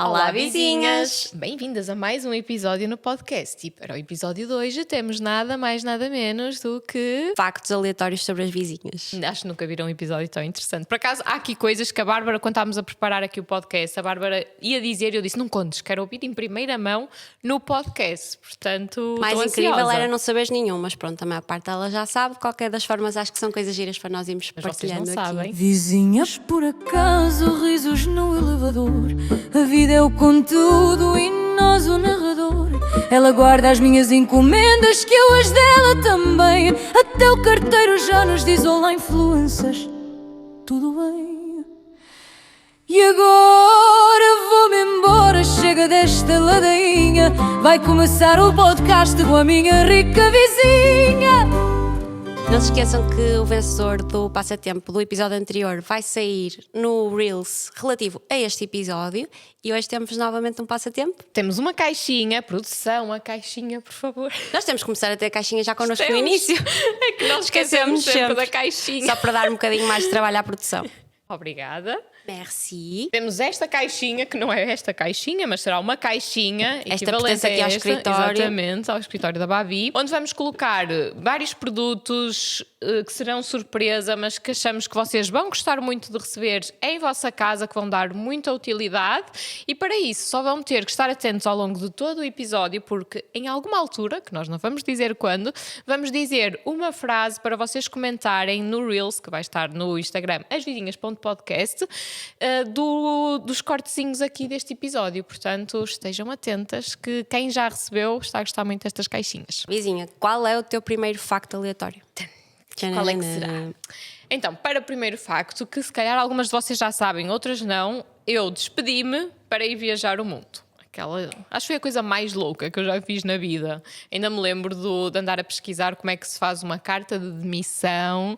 Olá, vizinhas! Bem-vindas a mais um episódio no podcast. E para o episódio de hoje temos nada mais, nada menos do que... Factos aleatórios sobre as vizinhas. Acho que nunca viram um episódio tão interessante. Por acaso, há aqui coisas que a Bárbara, quando estávamos a preparar aqui o podcast, a Bárbara ia dizer e eu disse, não contes, quero ouvir em primeira mão no podcast. Portanto, Mais estou incrível ansiosa. era não saberes nenhum, mas pronto, a maior parte dela já sabe. De qualquer das formas, acho que são coisas giras para nós irmos Mas vocês partilhando não aqui. sabem. Vizinhas por acaso, risos no elevador. A vida é o contudo e nós o narrador. Ela guarda as minhas encomendas, que eu as dela também. Até o carteiro já nos diz olá, influências. Tudo bem. E agora vou-me embora, chega desta ladainha. Vai começar o podcast com a minha rica vizinha. Não se esqueçam que o vencedor do passatempo do episódio anterior vai sair no Reels relativo a este episódio. E hoje temos novamente um passatempo. Temos uma caixinha, produção, uma caixinha, por favor. Nós temos que começar a ter a caixinha já connosco no Temos. início. É que nós esquecemos sempre da caixinha. Só para dar um bocadinho mais de trabalho à produção. Obrigada. Merci. Temos esta caixinha, que não é esta caixinha, mas será uma caixinha Esta equivalente pertence aqui a ao esta, escritório. exatamente, ao escritório da Babi, onde vamos colocar vários produtos que serão surpresa, mas que achamos que vocês vão gostar muito de receber em vossa casa, que vão dar muita utilidade. E para isso só vão ter que estar atentos ao longo de todo o episódio, porque em alguma altura, que nós não vamos dizer quando, vamos dizer uma frase para vocês comentarem no Reels, que vai estar no Instagram, asvizinhas.podcast, dos cortezinhos aqui deste episódio. Portanto, estejam atentas que quem já recebeu está a gostar muito destas caixinhas. Vizinha, qual é o teu primeiro facto aleatório? Qual é que será? Então, para o primeiro facto, que se calhar algumas de vocês já sabem, outras não, eu despedi-me para ir viajar o mundo. Acho que foi a coisa mais louca que eu já fiz na vida. Ainda me lembro de andar a pesquisar como é que se faz uma carta de demissão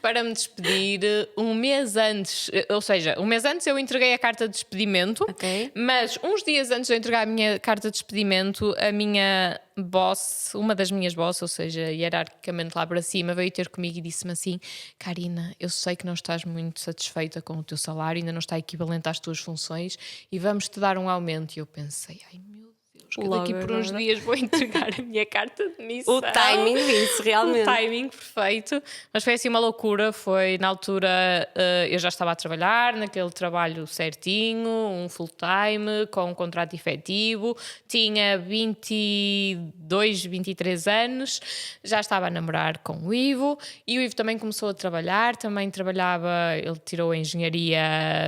para me despedir um mês antes. Ou seja, um mês antes eu entreguei a carta de despedimento, Ok. mas uns dias antes de eu entregar a minha carta de despedimento, a minha boss, uma das minhas bosses, ou seja, hierarquicamente lá para cima, veio ter comigo e disse-me assim: Karina, eu sei que não estás muito satisfeita com o teu salário, ainda não está equivalente às tuas funções e vamos-te dar um aumento. E eu pensei, ai meu Deus, que daqui por uns dias vou entregar a minha carta de demissão. O timing disso, realmente. O timing perfeito. Mas foi assim uma loucura. Foi na altura, eu já estava a trabalhar naquele trabalho certinho, um full time, com um contrato efetivo. Tinha 22, 23 anos. Já estava a namorar com o Ivo. E o Ivo também começou a trabalhar. Também trabalhava, ele tirou a engenharia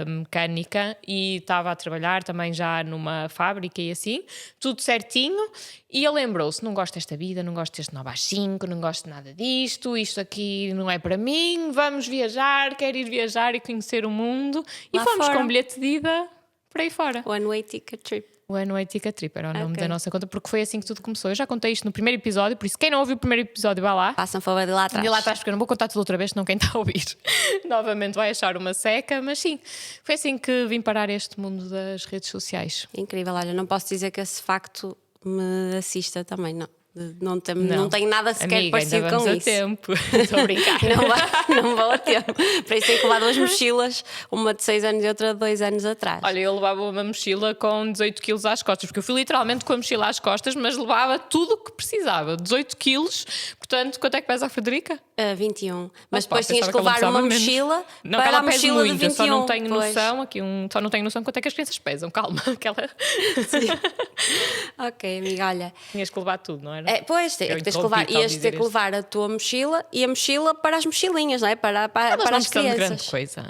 mecânica e estava a trabalhar também já numa fábrica e assim. Tudo certinho, e ele lembrou-se: não gosto desta vida, não gosto deste 9 às 5, não gosto de nada disto, isto aqui não é para mim, vamos viajar, quero ir viajar e conhecer o mundo. E Lá fomos fora. com um bilhete de ida para aí fora. One way ticket trip. O One Way Ticket Trip era o nome Ok. da nossa conta, porque foi assim que tudo começou. Eu já contei isto no primeiro episódio, por isso quem não ouviu o primeiro episódio vai lá. Passam favor de lá atrás. E lá atrás, porque eu não vou contar tudo outra vez, senão quem está a ouvir novamente vai achar uma seca. Mas sim, foi assim que vim parar este mundo das redes sociais. Incrível, olha, não posso dizer que esse facto me assista também, não. Não tenho nada sequer Amiga, parecido ainda vamos com a isso. tempo. Estou a brincar. Não vou a tempo. Para isso tenho que levar duas mochilas, uma de 6 anos e outra de 2 anos atrás. Olha, eu levava uma mochila com 18 quilos às costas, porque eu fui literalmente com a mochila às costas, mas levava tudo o que precisava. 18 quilos. Portanto, quanto é que pesa a Frederica? 21. Mas Opa, depois tinhas pensava que levar ela pesava uma menos. mochila Não, que para ela a pesa mochila muito, de 21. eu só não tenho Pois. noção, só não tenho noção quanto é que as crianças pesam, calma. Ok, amiga, olha. Tinhas que levar tudo, não era? Pois, Eu tens que levar, interrompi-te ao ias dizer ter que levar a tua mochila e a mochila para as mochilinhas, não é? Para Elas não as são de grande crianças. coisa.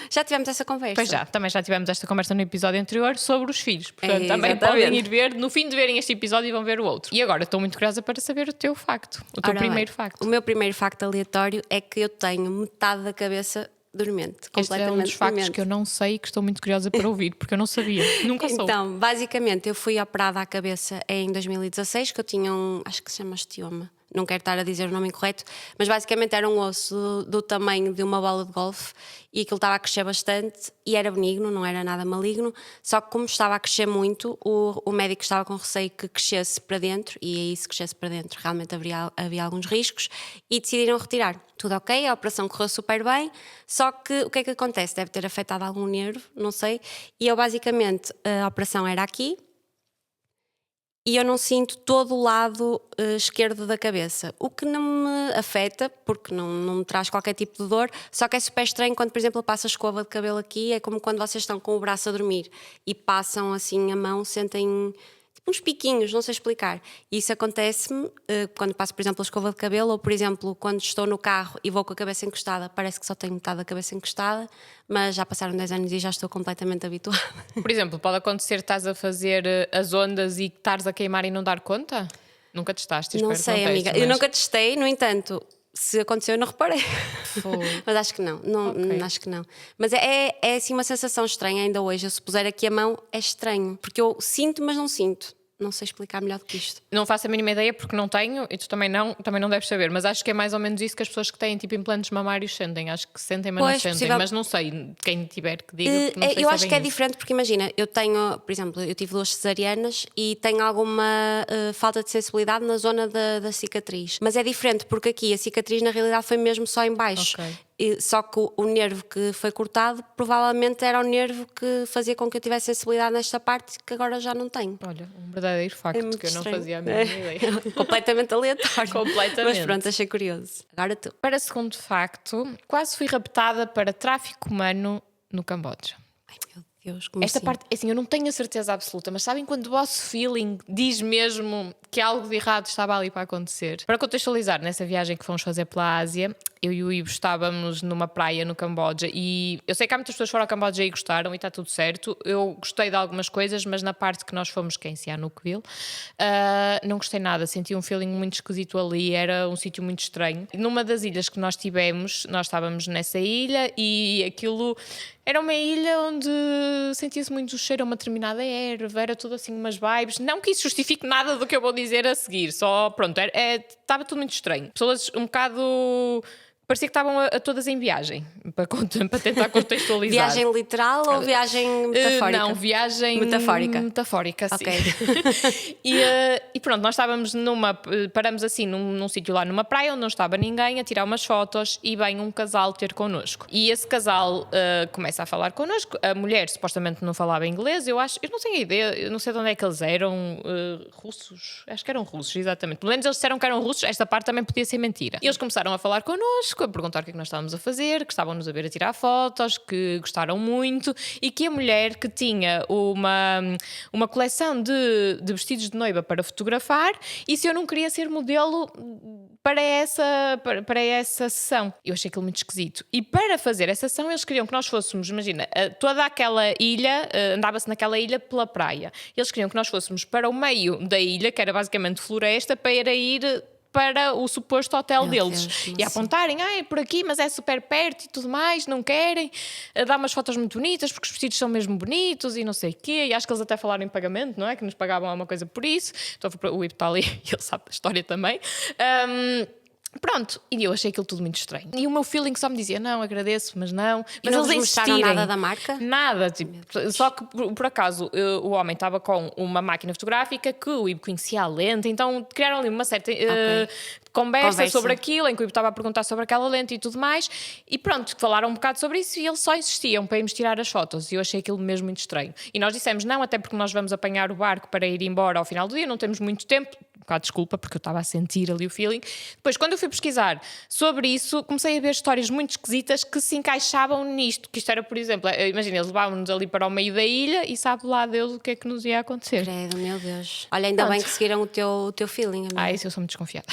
Já tivemos essa conversa. Pois já, também já tivemos esta conversa no episódio anterior sobre os filhos. Portanto, É, também exatamente. podem ir ver, no fim de verem este episódio, vão ver o outro. E agora estou muito curiosa para saber o teu facto, o teu Ora primeiro bem, facto. O meu primeiro facto aleatório é que eu tenho metade da cabeça dormente. Este é Completamente um dos factos dormente. que eu não sei e que estou muito curiosa para ouvir, porque eu não sabia, nunca soube. Então, basicamente, eu fui operada à cabeça em 2016, que eu tinha acho que se chama osteoma. não quero estar a dizer o nome incorreto, mas basicamente era um osso do tamanho de uma bola de golfe e aquilo estava a crescer bastante e era benigno, não era nada maligno, só que como estava a crescer muito, o médico estava com receio que crescesse para dentro, e aí se crescesse para dentro realmente havia alguns riscos, e decidiram retirar. Tudo ok, a operação correu super bem, só que o que é que acontece? Deve ter afetado algum nervo, não sei, e eu basicamente, a operação era aqui, e eu não sinto todo o lado esquerdo da cabeça, o que não me afeta, porque não me traz qualquer tipo de dor, só que é super estranho quando, por exemplo, eu passo a escova de cabelo aqui, é como quando vocês estão com o braço a dormir e passam assim a mão, sentem tipo uns piquinhos, não sei explicar. E isso acontece-me quando passo, por exemplo, a escova de cabelo, ou por exemplo, quando estou no carro e vou com a cabeça encostada, parece que só tenho metade da cabeça encostada, mas já passaram 10 anos e já estou completamente habituada. Por exemplo, pode acontecer que estás a fazer as ondas e estares a queimar e não dar conta? Nunca testaste? Não Espero sei, que não amiga. testes, Eu mas- nunca testei, no entanto, se aconteceu eu não reparei. Fogo. Mas acho que não, Ok. acho que não. Mas é assim uma sensação estranha ainda hoje. Eu, se puser aqui a mão, é estranho. Porque eu sinto, mas não sinto. Não sei explicar melhor do que isto. Não faço a mínima ideia porque não tenho e tu também não deves saber, mas acho que é mais ou menos isso que as pessoas que têm tipo implantes mamários sentem. Acho que sentem, mas não Pois, sentem. possível. Mas não sei, quem tiver que diga, porque não sei Eu se acho bem que é isso. diferente porque imagina, eu tenho, por exemplo, eu tive 2 cesarianas e tenho alguma falta de sensibilidade na zona da cicatriz. Mas é diferente porque aqui a cicatriz na realidade foi mesmo só em baixo. Ok. Só que o nervo que foi cortado provavelmente era o nervo que fazia com que eu tivesse sensibilidade nesta parte que agora já não tenho. Olha, um verdadeiro facto muito que eu não estranho. fazia a mínima ideia. Completamente aleatório. Completamente. Mas pronto, achei curioso. Agora tu. Para segundo facto, quase fui raptada para tráfico humano no Camboja. Ai meu Deus, como Esta assim? parte, assim, eu não tenho a certeza absoluta, mas sabem quando o vosso feeling diz mesmo que algo de errado estava ali para acontecer? Para contextualizar, nessa viagem que fomos fazer pela Ásia, eu e o Ivo estávamos numa praia no Camboja e eu sei que há muitas pessoas que foram ao Camboja e gostaram e está tudo certo. Eu gostei de algumas coisas, mas na parte que nós fomos, que é em Sihanoukville, não gostei nada. Senti um feeling muito esquisito ali, era um sítio muito estranho. Numa das ilhas que nós tivemos, nós estávamos nessa ilha e aquilo era uma ilha onde sentia-se muito o cheiro a uma determinada erva, era tudo assim umas vibes. Não que isso justifique nada do que eu vou dizer a seguir, só pronto, estava tudo muito estranho. Pessoas um bocado. Parecia que estavam a todas em viagem, para tentar contextualizar. Viagem literal ou viagem metafórica? Não, viagem Metafórica. Metafórica, sim. Ok. E pronto, nós estávamos paramos assim num sítio lá numa praia onde não estava ninguém a tirar umas fotos e vem um casal ter connosco. E esse casal começa a falar connosco. A mulher supostamente não falava inglês, eu não tenho ideia, eu não sei de onde é que eles eram, russos, acho que eram russos, exatamente. Pelo menos eles disseram que eram russos, esta parte também podia ser mentira. E eles começaram a falar connosco, a perguntar o que é que nós estávamos a fazer, que estavam-nos a ver a tirar fotos, que gostaram muito e que a mulher que tinha uma coleção de vestidos de noiva para fotografar e se eu não queria ser modelo para essa sessão. Eu achei aquilo muito esquisito. E para fazer essa sessão eles queriam que nós fôssemos, imagina, toda aquela ilha, andava-se naquela ilha pela praia. Eles queriam que nós fôssemos para o meio da ilha, que era basicamente floresta, para ir para o suposto hotel Meu deles. Deus, E apontarem, é por aqui, mas é super perto e tudo mais, não querem. Dar umas fotos muito bonitas, porque os vestidos são mesmo bonitos e não sei o quê. E acho que eles até falaram em pagamento, não é? Que nos pagavam alguma coisa por isso. Então o Ivo está ali e ele sabe a história também. Pronto, e eu achei aquilo tudo muito estranho. E o meu feeling só me dizia, não, agradeço, mas não. E Mas não eles vos mostraram insistirem. nada da marca? Nada, tipo, só que por acaso o homem estava com uma máquina fotográfica que o Ivo conhecia a lente, então criaram ali uma certa conversa sobre aquilo, em que o Ivo estava a perguntar sobre aquela lente e tudo mais, e pronto, falaram um bocado sobre isso e eles só insistiam para irmos tirar as fotos, e eu achei aquilo mesmo muito estranho. E nós dissemos não, até porque nós vamos apanhar o barco para ir embora ao final do dia, não temos muito tempo. Desculpa, porque eu estava a sentir ali o feeling. Depois, quando eu fui pesquisar sobre isso, comecei a ver histórias muito esquisitas que se encaixavam nisto. Que isto era, por exemplo, imagina, eles levavam-nos ali para o meio da ilha e sabe lá Deus o que é que nos ia acontecer. Credo, meu Deus. Olha, ainda bem que seguiram o teu feeling, amiga. Isso eu sou muito desconfiada.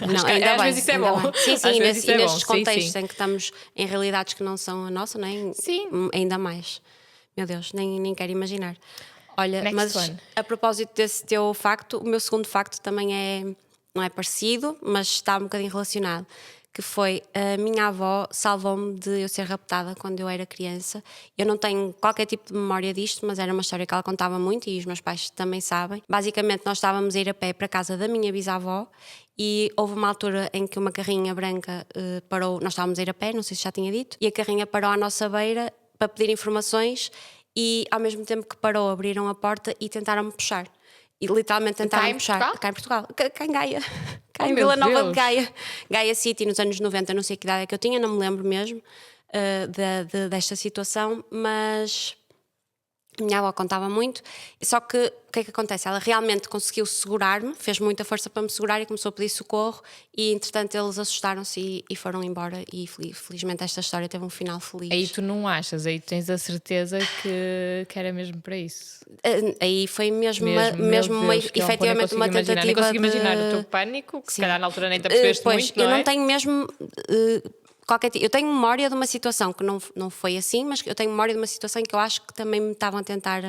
Não, Acho que ainda às bem, vezes isso é ainda bom. bem. Sim, sim, Às vezes isso é nestes bom. Sim, contextos sim. em que estamos em realidades que não são a nossa, não é? Sim. Ainda mais. Meu Deus, nem quero imaginar. Olha, Next mas one. a propósito desse teu facto, o meu segundo facto também não é parecido, mas está um bocadinho relacionado. que foi a minha avó salvou-me de eu ser raptada quando eu era criança. Eu não tenho qualquer tipo de memória disto, mas era uma história que ela contava muito e os meus pais também sabem. Basicamente, nós estávamos a ir a pé para a casa da minha bisavó e houve uma altura em que uma carrinha branca parou. Nós estávamos a ir a pé, não sei se já tinha dito, e a carrinha parou à nossa beira para pedir informações e, ao mesmo tempo que parou, abriram a porta e tentaram-me puxar. E literalmente tentaram puxar. Portugal? Cá em Portugal. Cá em Gaia. Cá em meu Vila Nova de Deus. Gaia. Gaia City, nos anos 90, não sei que idade é que eu tinha, não me lembro mesmo desta situação, mas a minha avó contava muito. Só que o que é que acontece? Ela realmente conseguiu segurar-me, fez muita força para me segurar e começou a pedir socorro. E entretanto eles assustaram-se e foram embora. E felizmente esta história teve um final feliz. Aí tu não achas, aí tens a certeza que era mesmo para isso. Aí foi mesmo efetivamente efetivamente uma tentativa. Nem consigo imaginar de... o teu pânico, que se Sim. calhar na altura nem te apercebeste Pois, muito, não eu é? não tenho mesmo qualquer tipo. Eu tenho memória de uma situação que não foi assim, mas eu tenho memória de uma situação em que eu acho que também me estavam a tentar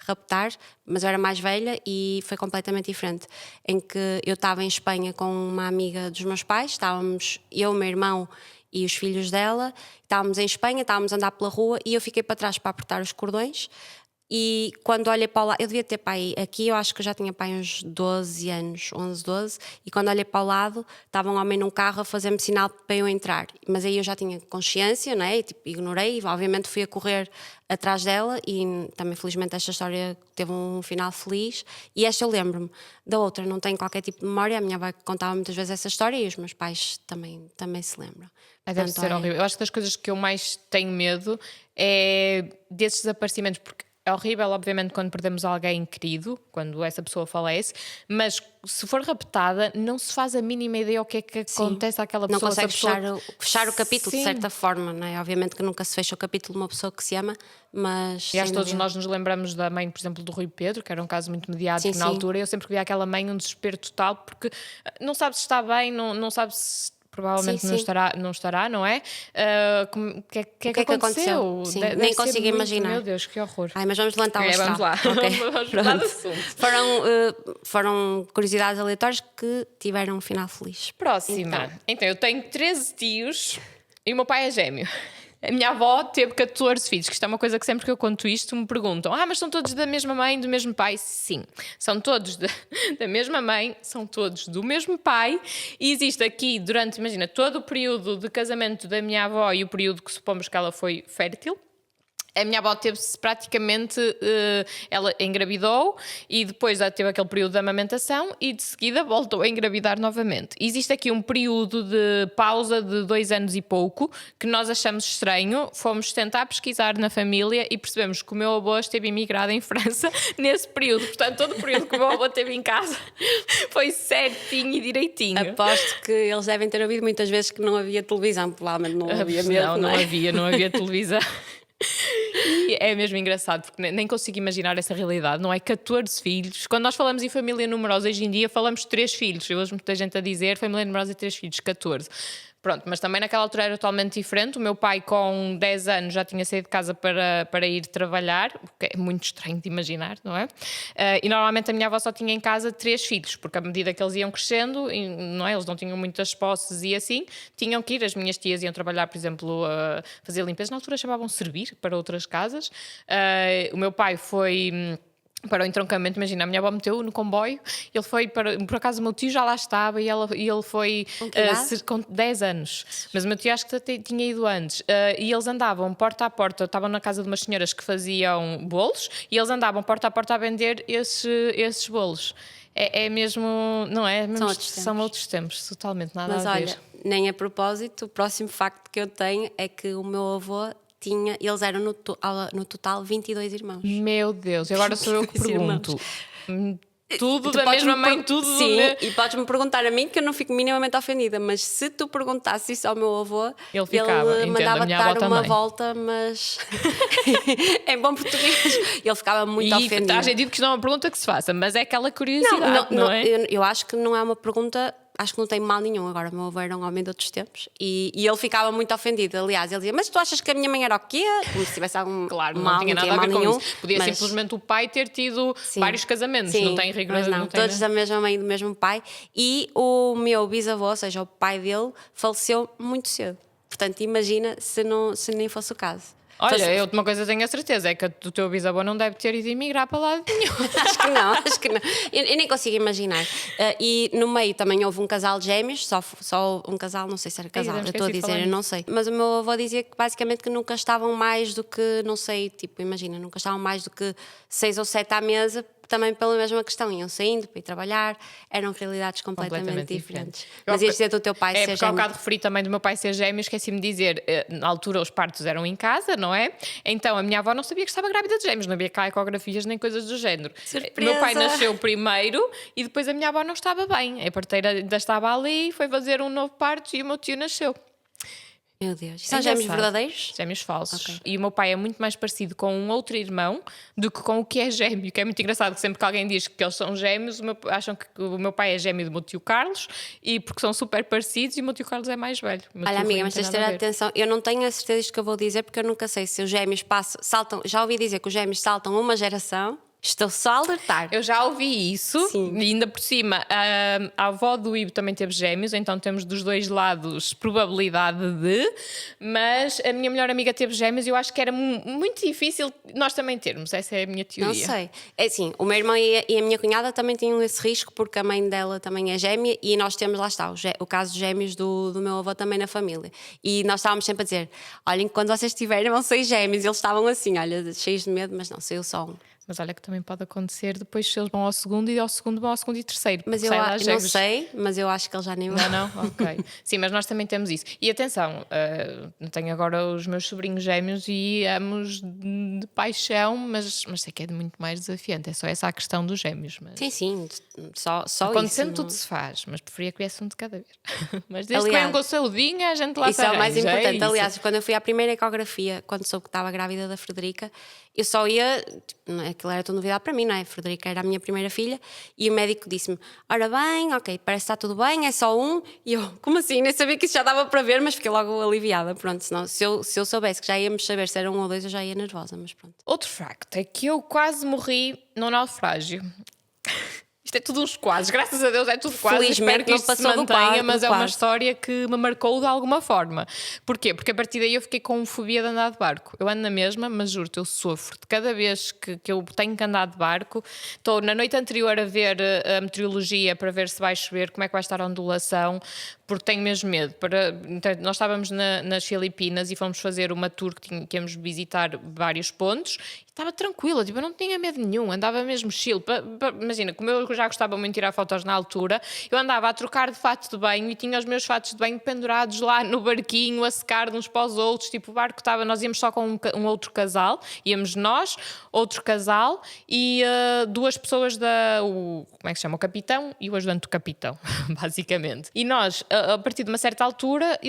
raptar, mas eu era mais velha e foi completamente diferente. Em que eu estava em Espanha com uma amiga dos meus pais, estávamos eu, meu irmão e os filhos dela, estávamos em Espanha, estávamos a andar pela rua e eu fiquei para trás para apertar os cordões. E quando olhei para o lado, eu devia ter pai aqui, eu acho que eu já tinha pai uns 12 anos, 11, 12, e quando olhei para o lado, estava um homem num carro a fazer-me sinal para eu entrar. Mas aí eu já tinha consciência, não é? E, ignorei, e obviamente fui a correr atrás dela e também felizmente esta história teve um final feliz. E esta eu lembro-me. Da outra não tenho qualquer tipo de memória, a minha avó contava muitas vezes essa história e os meus pais também se lembram. Deve ser horrível. Eu acho que das coisas que eu mais tenho medo é desses desaparecimentos, porque é horrível, obviamente, quando perdemos alguém querido, quando essa pessoa falece, mas se for raptada, não se faz a mínima ideia o que é que acontece àquela pessoa. Não consegue pessoa... fechar o capítulo, Sim. de certa forma, não é? Obviamente que nunca se fecha o capítulo de uma pessoa que se ama, mas... E acho que todos nós nos lembramos da mãe, por exemplo, do Rui Pedro, que era um caso muito mediático na altura, e eu sempre via aquela mãe um desespero total, porque não sabe se está bem, não sabe se... Provavelmente não estará, não é? O que é que aconteceu? Sim, nem consigo imaginar. Meu Deus, que horror. Ai, mas vamos levantar o astral. Vamos lá. Okay. Vamos mudar de assunto. Foram curiosidades aleatórias que tiveram um final feliz. Próxima. Então, eu tenho 13 tios e o meu pai é gêmeo. A minha avó teve 14 filhos, que isto é uma coisa que sempre que eu conto isto me perguntam: mas são todos da mesma mãe, do mesmo pai? Sim, são todos da mesma mãe, são todos do mesmo pai, e existe aqui, durante, imagina, todo o período de casamento da minha avó e o período que supomos que ela foi fértil. A minha avó teve-se praticamente, ela engravidou e depois teve aquele período de amamentação e de seguida voltou a engravidar novamente. Existe aqui um período de pausa de 2 anos e pouco que nós achamos estranho, fomos tentar pesquisar na família e percebemos que o meu avô esteve imigrado em França nesse período. Portanto, todo o período que o meu avô esteve em casa foi certinho e direitinho. Aposto que eles devem ter ouvido muitas vezes que não havia televisão, provavelmente não havia mesmo. Não havia televisão. E é mesmo engraçado porque nem consigo imaginar essa realidade, não é? 14 filhos. Quando nós falamos em família numerosa hoje em dia, falamos de 3 filhos. Eu vejo muita gente a dizer família numerosa e 3 filhos, 14. Pronto, mas também naquela altura era totalmente diferente. O meu pai com 10 anos já tinha saído de casa para ir trabalhar, o que é muito estranho de imaginar, não é? E normalmente a minha avó só tinha em casa 3 filhos, porque à medida que eles iam crescendo, não é? Eles não tinham muitas posses e assim, tinham que ir. As minhas tias iam trabalhar, por exemplo, a fazer limpeza. Na altura chamavam servir para outras casas. O meu pai foi... para o entroncamento, imagina, a minha avó meteu no comboio, ele foi por acaso o meu tio já lá estava e ele foi com 10 anos, mas o meu tio acho que tinha ido antes, e eles andavam porta a porta, estavam na casa de umas senhoras que faziam bolos e eles andavam porta a porta a vender esses bolos. É mesmo, não é? São outros tempos, totalmente nada mas a ver. Mas olha, nem a propósito, o próximo facto que eu tenho é que o meu avô eles eram no total 22 irmãos. Meu Deus, e agora sou eu que pergunto. Tudo da mesma mãe, tudo do Sim, meu... e podes-me perguntar a mim que eu não fico minimamente ofendida, mas se tu perguntasses isso ao meu avô, ele mandava-te dar uma volta, mas em bom português, ele ficava muito ofendido. E a gente diz que isto não é uma pergunta que se faça, mas é aquela curiosidade, não é? Eu acho que não é uma pergunta acho que não tem mal nenhum. Agora, o meu avô era um homem de outros tempos e ele ficava muito ofendido. Aliás, ele dizia: mas tu achas que a minha mãe era o quê? Como se tivesse algum Claro, mal, não tinha nada a mal ver com nenhum. isso. Podia mas, simplesmente o pai ter tido vários casamentos, sim, não tem rigor. mas não, tem, todos da mesma mãe e do mesmo pai. E o meu bisavô, ou seja, o pai dele, faleceu muito cedo. Portanto, imagina se nem fosse o caso. Olha, eu uma coisa tenho a certeza, é que o teu bisavô não deve ter ido emigrar para lá nenhum. Acho que não. Eu nem consigo imaginar. E no meio também houve um casal de gêmeos, só um casal, não sei se era casal, eu estou a dizer, eu não sei. Mas o meu avô dizia que basicamente que nunca estavam mais do que, não sei, tipo, imagina, nunca estavam mais do que 6 ou 7 à mesa, também pela mesma questão, iam saindo para ir trabalhar, eram realidades completamente diferentes. Mas ias dizer do teu pai ser porque há gêmeo. bocado referi também do meu pai ser gêmeo, esqueci-me de dizer, na altura os partos eram em casa, não é? Então a minha avó não sabia que estava grávida de gêmeos, não havia cá ecografias nem coisas do género. Surpresa! O meu pai nasceu primeiro e depois a minha avó não estava bem, a parteira ainda estava ali, foi fazer um novo parto e o meu tio nasceu. Meu Deus. São gêmeos verdadeiros? Gêmeos falsos. Okay. E o meu pai é muito mais parecido com um outro irmão do que com o que é gêmeo, que é muito engraçado, que sempre que alguém diz que eles são gêmeos, acham que o meu pai é gêmeo do meu tio Carlos, e porque são super parecidos e o meu tio Carlos é mais velho. Olha, amiga, mas tens de ter atenção. Eu não tenho a certeza disto que eu vou dizer, porque eu nunca sei se os gêmeos saltam. Já ouvi dizer que os gêmeos saltam uma geração. Estou só a alertar. Eu já ouvi isso. Sim. E ainda por cima, a avó do Ivo também teve gêmeos, então temos dos dois lados probabilidade de, mas a minha melhor amiga teve gêmeos e eu acho que era muito difícil nós também termos. Essa é a minha teoria. Não sei. É assim, o meu irmão e a minha cunhada também tinham esse risco, porque a mãe dela também é gêmea e nós temos, lá está, o caso de gêmeos do meu avô também na família. E nós estávamos sempre a dizer: olhem, quando vocês tiverem vão sair gêmeos. E eles estavam assim, olha, cheios de medo, mas não, saiu só um. Mas olha que também pode acontecer depois se eles vão ao segundo e ao segundo vão ao segundo e terceiro. Mas eu não sei, mas eu acho que eles já nem vão. Não, ok. Sim, mas nós também temos isso. E atenção, tenho agora os meus sobrinhos gêmeos e ambos de paixão, mas sei que é muito mais desafiante. É só essa a questão dos gêmeos. Mas... Sim, só acontecendo isso. Tudo se faz, mas preferia que viesse um de cada vez. Mas desde que venham com saudinha, a gente lá isso é o mais importante. É aliás, quando eu fui à primeira ecografia, quando soube que estava grávida da Frederica, eu só ia, aquilo era tudo novidade para mim, não é? A Frederica era a minha primeira filha e o médico disse-me: ora bem, ok, parece que está tudo bem, é só um. E eu, como assim? Nem sabia que isso já dava para ver, mas fiquei logo aliviada. Pronto, senão, se eu soubesse que já íamos saber se era um ou dois, eu já ia nervosa, mas pronto. Outro facto é que eu quase morri num naufrágio. Isto é tudo uns quase, graças a Deus é tudo quase. Espero que isto se mantenha, mas é uma história que me marcou de alguma forma. Porquê? Porque a partir daí eu fiquei com fobia de andar de barco. Eu ando na mesma, mas juro-te, eu sofro. De cada vez que eu tenho que andar de barco, estou na noite anterior a ver a meteorologia para ver se vai chover, como é que vai estar a ondulação, porque tenho mesmo medo. Então, nós estávamos nas Filipinas e fomos fazer uma tour que íamos visitar vários pontos e estava tranquila, tipo, eu não tinha medo nenhum, andava mesmo chill. Imagina, como eu já gostava muito de tirar fotos na altura, eu andava a trocar de fato de banho e tinha os meus fatos de banho pendurados lá no barquinho, a secar de uns para os outros, tipo, o barco estava, nós íamos só com um outro casal, íamos nós, outro casal e duas pessoas como é que se chama? O capitão e o ajudante do capitão, basicamente. E nós, a partir de uma certa altura,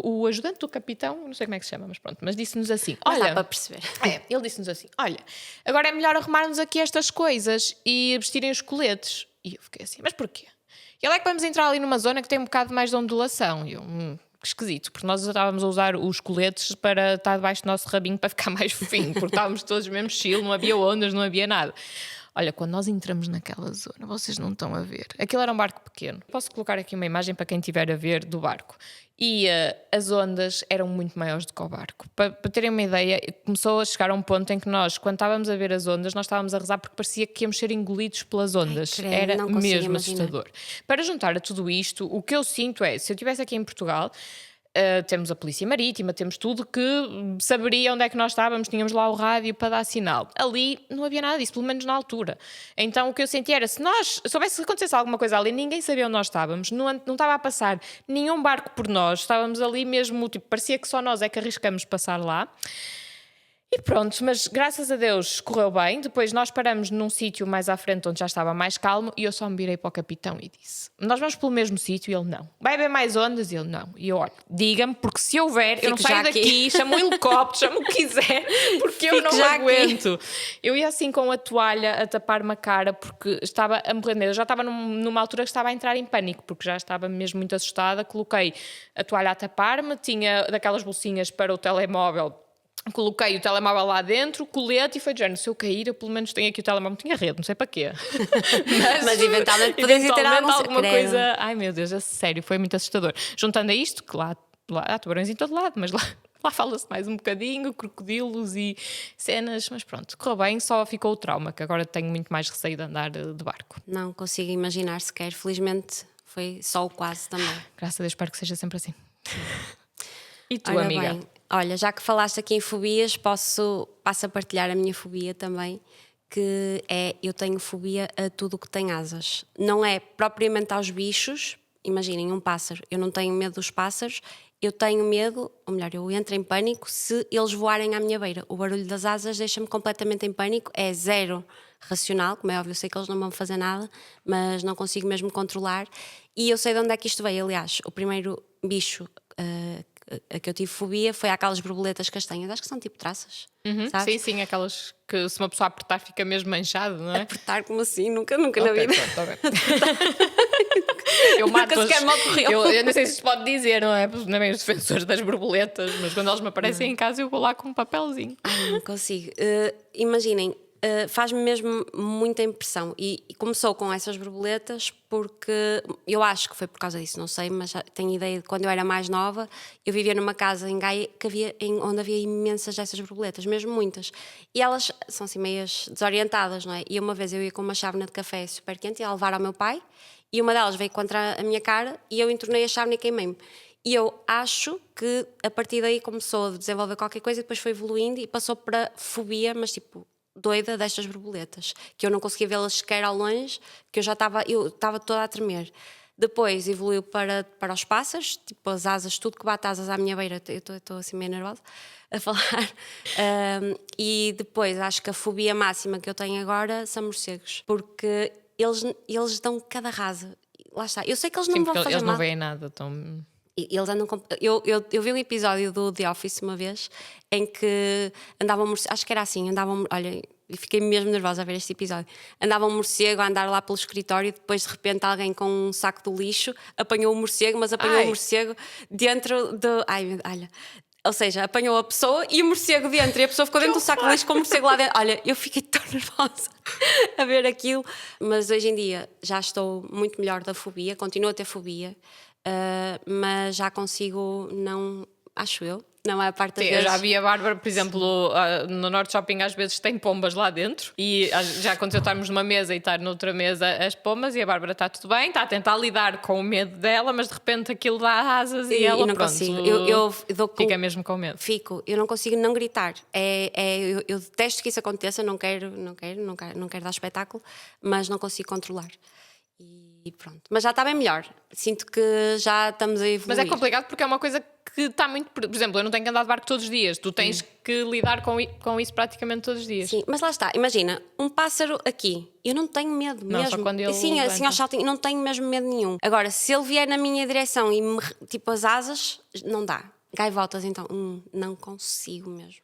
o ajudante do capitão, não sei como é que se chama, mas pronto, mas disse-nos assim, mas olha... dá para perceber. Ele disse-nos assim, olha, agora é melhor arrumarmos aqui estas coisas e vestirem os coletes. E eu fiquei assim, mas porquê? E ele é que vamos entrar ali numa zona que tem um bocado mais de ondulação. E eu, que esquisito, porque nós estávamos a usar os coletes para estar debaixo do nosso rabinho para ficar mais fofinho, porque estávamos todos mesmo chill, não havia ondas, não havia nada. Olha, quando nós entramos naquela zona, vocês não estão a ver. Aquilo era um barco pequeno. Posso colocar aqui uma imagem para quem estiver a ver do barco. E as ondas eram muito maiores do que o barco. Para terem uma ideia, começou a chegar a um ponto em que nós, quando estávamos a ver as ondas, nós estávamos a rezar porque parecia que íamos ser engolidos pelas ondas. Ai, era mesmo imaginar. assustador. Para juntar a tudo isto, o que eu sinto é, se eu estivesse aqui em Portugal... temos a polícia marítima, temos tudo que saberia onde é que nós estávamos, tínhamos lá o rádio para dar sinal. Ali não havia nada disso, pelo menos na altura. Então o que eu senti era, se soubesse que acontecesse alguma coisa ali, ninguém sabia onde nós estávamos, não estava a passar nenhum barco por nós, estávamos ali mesmo, tipo, parecia que só nós é que arriscamos passar lá. E pronto, mas graças a Deus correu bem. Depois nós paramos num sítio mais à frente onde já estava mais calmo e eu só me virei para o capitão e disse: nós vamos pelo mesmo sítio? E ele: não. Vai haver mais ondas? E ele: não. E eu: olha, diga-me, porque se houver, eu não saio daqui, chamo um helicóptero, chamo o que quiser, porque eu não aguento. Eu ia assim com a toalha a tapar-me a cara porque estava a morrer de medo. Eu já estava numa altura que estava a entrar em pânico, porque já estava mesmo muito assustada. Coloquei a toalha a tapar-me, tinha daquelas bolsinhas para o telemóvel. Coloquei o telemóvel lá dentro, colete, e foi de género: se eu cair, eu pelo menos tenho aqui o telemóvel. Não tinha rede, não sei para quê. Mas eventualmente podes ter alguma coisa. Ai meu Deus, é sério, foi muito assustador. Juntando a isto, que lá há tubarões em todo lado, mas lá fala-se mais um bocadinho, crocodilos e cenas, mas pronto, correu bem, só ficou o trauma, que agora tenho muito mais receio de andar de barco. Não consigo imaginar sequer, felizmente foi só o quase também. Graças a Deus, espero que seja sempre assim. E tu, Ora amiga? Bem, olha, já que falaste aqui em fobias, passo a partilhar a minha fobia também, que é: eu tenho fobia a tudo o que tem asas. Não é propriamente aos bichos, imaginem um pássaro, eu não tenho medo dos pássaros, eu tenho medo, ou melhor, eu entro em pânico se eles voarem à minha beira. O barulho das asas deixa-me completamente em pânico, é zero racional, como é óbvio, eu sei que eles não vão fazer nada, mas não consigo mesmo controlar. E eu sei de onde é que isto veio. Aliás, o primeiro bicho a que eu tive fobia foi aquelas borboletas castanhas, acho que são tipo traças, sabes? Sim, aquelas que se uma pessoa apertar fica mesmo manchado, não é? Apertar como assim? Nunca na vida. Eu mato eu não sei se se pode dizer, não é? Não é os defensores das borboletas, mas quando eles me aparecem em casa eu vou lá com um papelzinho. Não consigo. Imaginem, faz-me mesmo muita impressão e começou com essas borboletas porque eu acho que foi por causa disso, não sei, mas tenho ideia de quando eu era mais nova, eu vivia numa casa em Gaia onde havia imensas dessas borboletas, mesmo muitas, e elas são assim meias desorientadas, não é? E uma vez eu ia com uma chávena de café super quente e ia levar ao meu pai e uma delas veio contra a minha cara e eu entornei a chávena e queimei-me. E eu acho que a partir daí começou a desenvolver qualquer coisa e depois foi evoluindo e passou para fobia, mas tipo doida destas borboletas, que eu não conseguia vê-las sequer ao longe, que eu estava toda a tremer. Depois evoluiu para os pássaros, tipo as asas, tudo que bate asas à minha beira, eu estou assim meio nervosa a falar. E depois acho que a fobia máxima que eu tenho agora são morcegos, porque eles dão cada rasa. Lá está, eu sei que eles não me vão fazer mal. Eles não veem nada, tão... Eles andam eu vi um episódio do The Office uma vez em que andavam morcegos, acho que era assim, olha, fiquei mesmo nervosa a ver este episódio. Andava um morcego a andar lá pelo escritório e depois de repente alguém com um saco de lixo apanhou o morcego, mas apanhou o morcego dentro do... olha... Ou seja, apanhou a pessoa e o morcego dentro, e a pessoa ficou dentro do saco de lixo com o morcego lá dentro. Olha, eu fiquei tão nervosa a ver aquilo, mas hoje em dia já estou muito melhor da fobia, continuo a ter fobia, mas já consigo, não, acho eu, não é a parte das vezes. Eu já vi a Bárbara, por exemplo, no Norte Shopping às vezes tem pombas lá dentro e já aconteceu estarmos numa mesa e estar noutra mesa as pombas e a Bárbara está tudo bem, está a tentar lidar com o medo dela, mas de repente aquilo dá asas e ela não pronto, consigo. Eu fica mesmo com medo. Eu não consigo não gritar. Eu detesto que isso aconteça, não quero dar espetáculo, mas não consigo controlar. E pronto. Mas já está bem melhor. Sinto que já estamos a evoluir. Mas é complicado porque é uma coisa que está muito... Por exemplo, eu não tenho que andar de barco todos os dias. Tu tens que lidar com isso praticamente todos os dias. Sim, mas lá está. Imagina, um pássaro aqui. Eu não tenho medo não, mesmo. Só quando ele assim aos saltinhos, não tenho mesmo medo nenhum. Agora, se ele vier na minha direção e tipo as asas, não dá. Gaivotas, então, não consigo mesmo.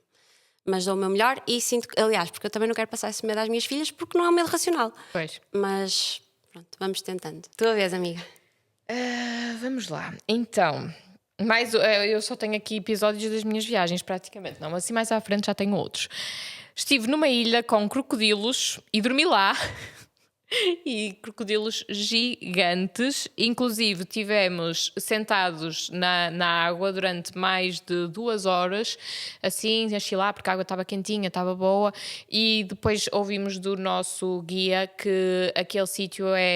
Mas dou o meu melhor e sinto que... Aliás, porque eu também não quero passar esse medo às minhas filhas porque não é um medo racional. Pois. Mas... Pronto, vamos tentando. Tua vez, amiga. Vamos lá. Então, eu só tenho aqui episódios das minhas viagens, praticamente. Não, assim mais à frente já tenho outros. Estive numa ilha com crocodilos e dormi lá. E crocodilos gigantes. Inclusive, tivemos sentados na água durante mais de 2 horas, assim, a chilar, porque a água estava quentinha, estava boa. E depois ouvimos do nosso guia que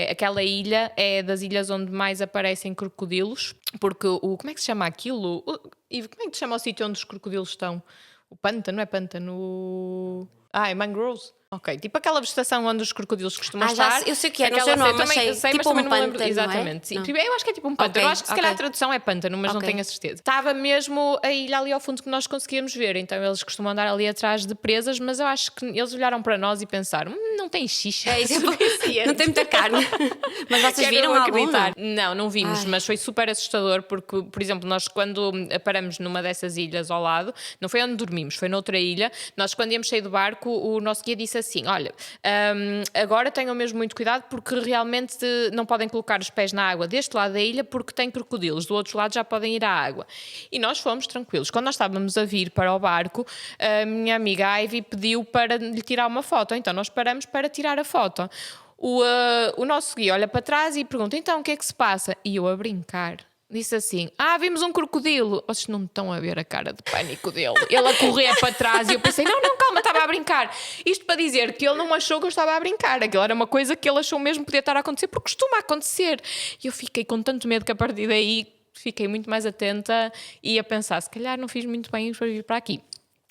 aquela ilha é das ilhas onde mais aparecem crocodilos. Porque como é que se chama aquilo? E como é que se chama o sítio onde os crocodilos estão? O pântano, não é pântano? É mangroves. Ok, tipo aquela vegetação onde os crocodilos costumam já estar. sei, eu sei o que é, não Aquela sei o nome, mas também, sei, mas tipo também um não me lembro. pântano, não é? Exatamente. Não. Sim. Eu acho que é tipo um pântano. Ok, Eu acho que se calhar a ok. tradução é pântano, mas não Ok. tenho a certeza. Estava mesmo a ilha ali ao fundo que nós conseguíamos ver, então eles costumam andar ali atrás de presas, mas eu acho que eles olharam para nós e pensaram: não tem xixa. É isso, suficiente." não tem muita carne. Mas vocês Quero viram não algum? acreditar. Não? Não vimos, Ai. mas foi super assustador porque, por exemplo, nós quando paramos numa dessas ilhas ao lado, não foi onde dormimos, foi noutra ilha, nós quando íamos sair do barco, o nosso guia disse assim: olha, agora tenham mesmo muito cuidado porque realmente não podem colocar os pés na água deste lado da ilha porque tem crocodilos, do outro lado já podem ir à água. E nós fomos tranquilos. Quando nós estávamos a vir para o barco, a minha amiga Ivy pediu para lhe tirar uma foto, então nós paramos para tirar a foto. O nosso guia olha para trás e pergunta: então o que é que se passa? E eu a brincar disse assim: vimos um crocodilo. Vocês não me estão a ver a cara de pânico dele. Ele a correr para trás e eu pensei: não, calma, estava a brincar. Isto para dizer que ele não achou que eu estava a brincar. Aquilo era uma coisa que ele achou mesmo que podia estar a acontecer, porque costuma acontecer. E eu fiquei com tanto medo que a partir daí fiquei muito mais atenta e a pensar: se calhar não fiz muito bem para vir para aqui.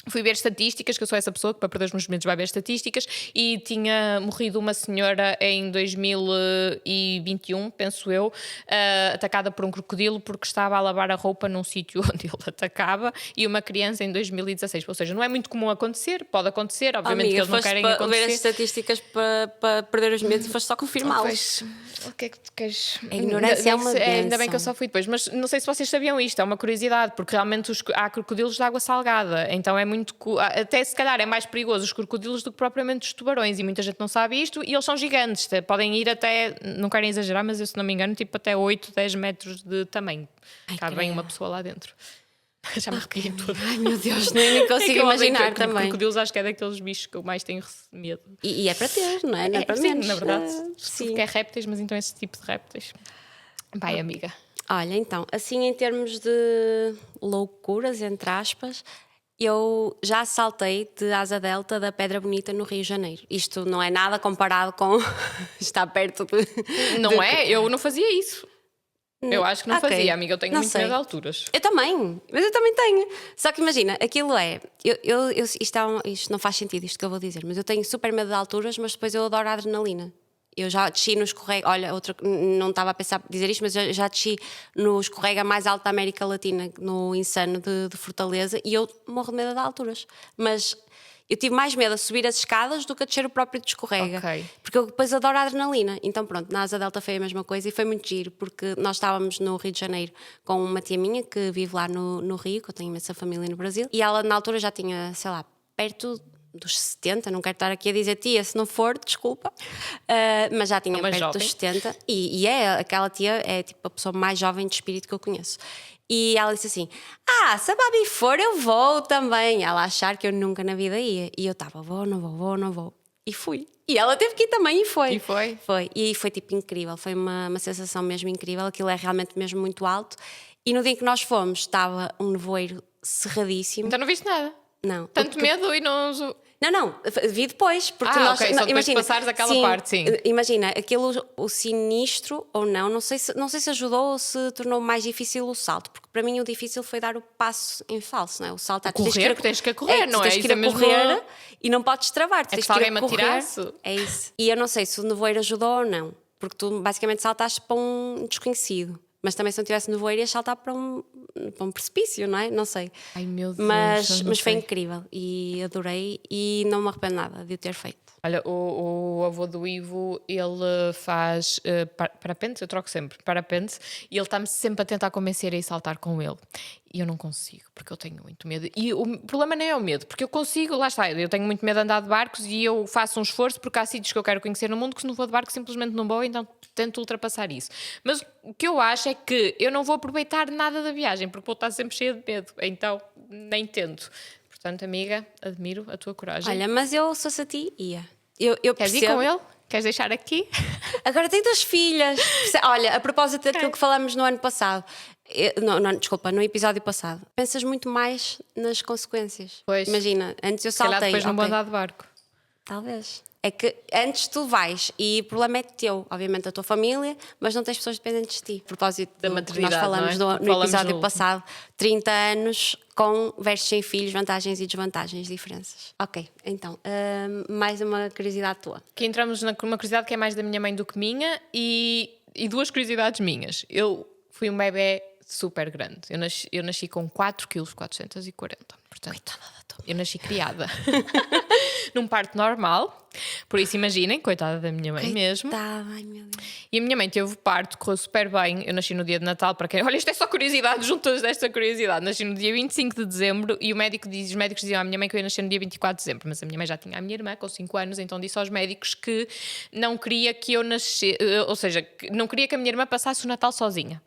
Fui ver estatísticas, que eu sou essa pessoa que para perder os meus medos vai ver estatísticas, e tinha morrido uma senhora em 2021, penso eu, atacada por um crocodilo porque estava a lavar a roupa num sítio onde ele atacava, e uma criança em 2016. Ou seja, não é muito comum acontecer, pode acontecer, obviamente Amiga, que eles não foste querem para acontecer. ver as estatísticas para perder os medos e foste só confirmá-los. Pois, o que é que tu queres? A ignorância é uma Ainda bem bênção. que eu só fui depois, mas não sei se vocês sabiam isto, é uma curiosidade, porque realmente há crocodilos de água salgada, então é muito, até se calhar é mais perigoso os crocodilos do que propriamente os tubarões, e muita gente não sabe isto, e eles são gigantes, podem ir até, não querem exagerar, mas eu se não me engano, tipo até 8, 10 metros de tamanho. Cabe bem uma pessoa lá dentro. Já me arrepiei toda. Ai meu Deus, nem consigo que eu odeio imaginar também. Crocodilos acho que é daqueles bichos que eu mais tenho medo. E é para ter, não é? Não é para Sim, menos. na verdade. Sim. Porque é répteis, mas então esse tipo de répteis. Vai, amiga. Olha, então, assim em termos de loucuras, entre aspas, eu já saltei de asa delta da Pedra Bonita no Rio de Janeiro. Isto não é nada comparado com estar perto de... Não é? Eu não fazia isso. Eu acho que não Ok. fazia, amiga. Eu tenho Não muito sei. medo de alturas. Eu também, mas eu também tenho. Só que imagina, aquilo é. Isto não faz sentido, isto que eu vou dizer, mas eu tenho super medo de alturas, mas depois eu adoro a adrenalina. Eu já desci no escorrega. Olha, não estava a pensar dizer isto, mas eu já desci no escorrega mais alto da América Latina, no Insano de Fortaleza, e eu morro de medo de alturas. Mas eu tive mais medo a subir as escadas do que a descer o próprio de escorrega. Ok. Porque eu depois adoro a adrenalina. Então pronto, na Asa Delta foi a mesma coisa e foi muito giro, porque nós estávamos no Rio de Janeiro com uma tia minha que vive lá no Rio, que eu tenho imensa família no Brasil, e ela na altura já tinha, sei lá, perto dos 70, não quero estar aqui a dizer tia, se não for, desculpa, mas já tinha Uma perto jovem. dos 70 e aquela tia é tipo a pessoa mais jovem de espírito que eu conheço. E ela disse assim: se a Babi for, eu vou também. Ela achar que eu nunca na vida ia. E eu estava: não vou. E fui. E ela teve que ir também e foi. E foi? Foi. E foi tipo incrível. Foi uma sensação mesmo incrível. Aquilo é realmente mesmo muito alto. E no dia em que nós fomos, estava um nevoeiro cerradíssimo. Então não viste nada. Não. Tanto medo e não. Não, vi depois, porque Ah, nós, ok, só depois imagina, de passares aquela parte, sim. Imagina, aquilo, o sinistro ou não sei se ajudou ou se tornou mais difícil o salto, porque para mim o difícil foi dar o passo em falso, não é? O salto, Correr, porque tens que correr, não é? Tens que Isso ir é a mesmo- correr e não podes travar, tens se que ir alguém a me correr. atirasse. É isso. E eu não sei se o nevoeiro ajudou ou não, porque tu basicamente saltaste para um desconhecido. Mas também se não tivesse nevoeiro ias saltar para um precipício, não é? Não sei. Ai meu Deus. Mas eu não foi sei. incrível e adorei e não me arrependo nada de o ter feito. Olha, o avô do Ivo, ele faz parapente, eu troco sempre parapente, e ele está-me sempre a tentar convencer a ir saltar com ele. E eu não consigo, porque eu tenho muito medo. E o problema não é o medo, porque eu consigo, lá está, eu tenho muito medo de andar de barcos e eu faço um esforço, porque há sítios que eu quero conhecer no mundo que se não vou de barco simplesmente não vou, então tento ultrapassar isso. Mas o que eu acho é que eu não vou aproveitar nada da viagem, porque vou estar sempre cheia de medo, então nem tento. Portanto, amiga, admiro a tua coragem. Olha, mas eu, se fosse a ti, ia. Eu Queres ir percebo. com ele? Queres deixar aqui? Agora tem 2 filhas. Olha, a propósito daquilo que falámos no ano passado, desculpa, no episódio passado, pensas muito mais nas consequências. Pois. Imagina, antes eu Se calhar saltei. depois não vou ok. andar de barco. Talvez. É que antes tu vais e o problema é teu, obviamente a tua família, mas não tens pessoas dependentes de ti. A propósito Da do que maternidade, nós falamos não é? no Falamos episódio no- passado, 30 anos com versus sem filhos, vantagens e desvantagens, diferenças. Ok, então, mais uma curiosidade tua. Que entramos numa curiosidade que é mais da minha mãe do que minha e 2 curiosidades minhas. Eu fui um bebê super grande. Eu nasci com 4,440 kg. Portanto, Coitada da tua. eu nasci criada num parto normal. Por isso, imaginem, coitada da minha mãe mesmo. Ai meu Deus. E a minha mãe teve parto, correu super bem. Eu nasci no dia de Natal, para quem... Olha, isto é só curiosidade, juntas desta curiosidade. Nasci no dia 25 de dezembro e os médicos diziam à minha mãe que eu ia nascer no dia 24 de dezembro. Mas a minha mãe já tinha a minha irmã com 5 anos, então disse aos médicos que não queria que eu nascesse... Ou seja, que não queria que a minha irmã passasse o Natal sozinha.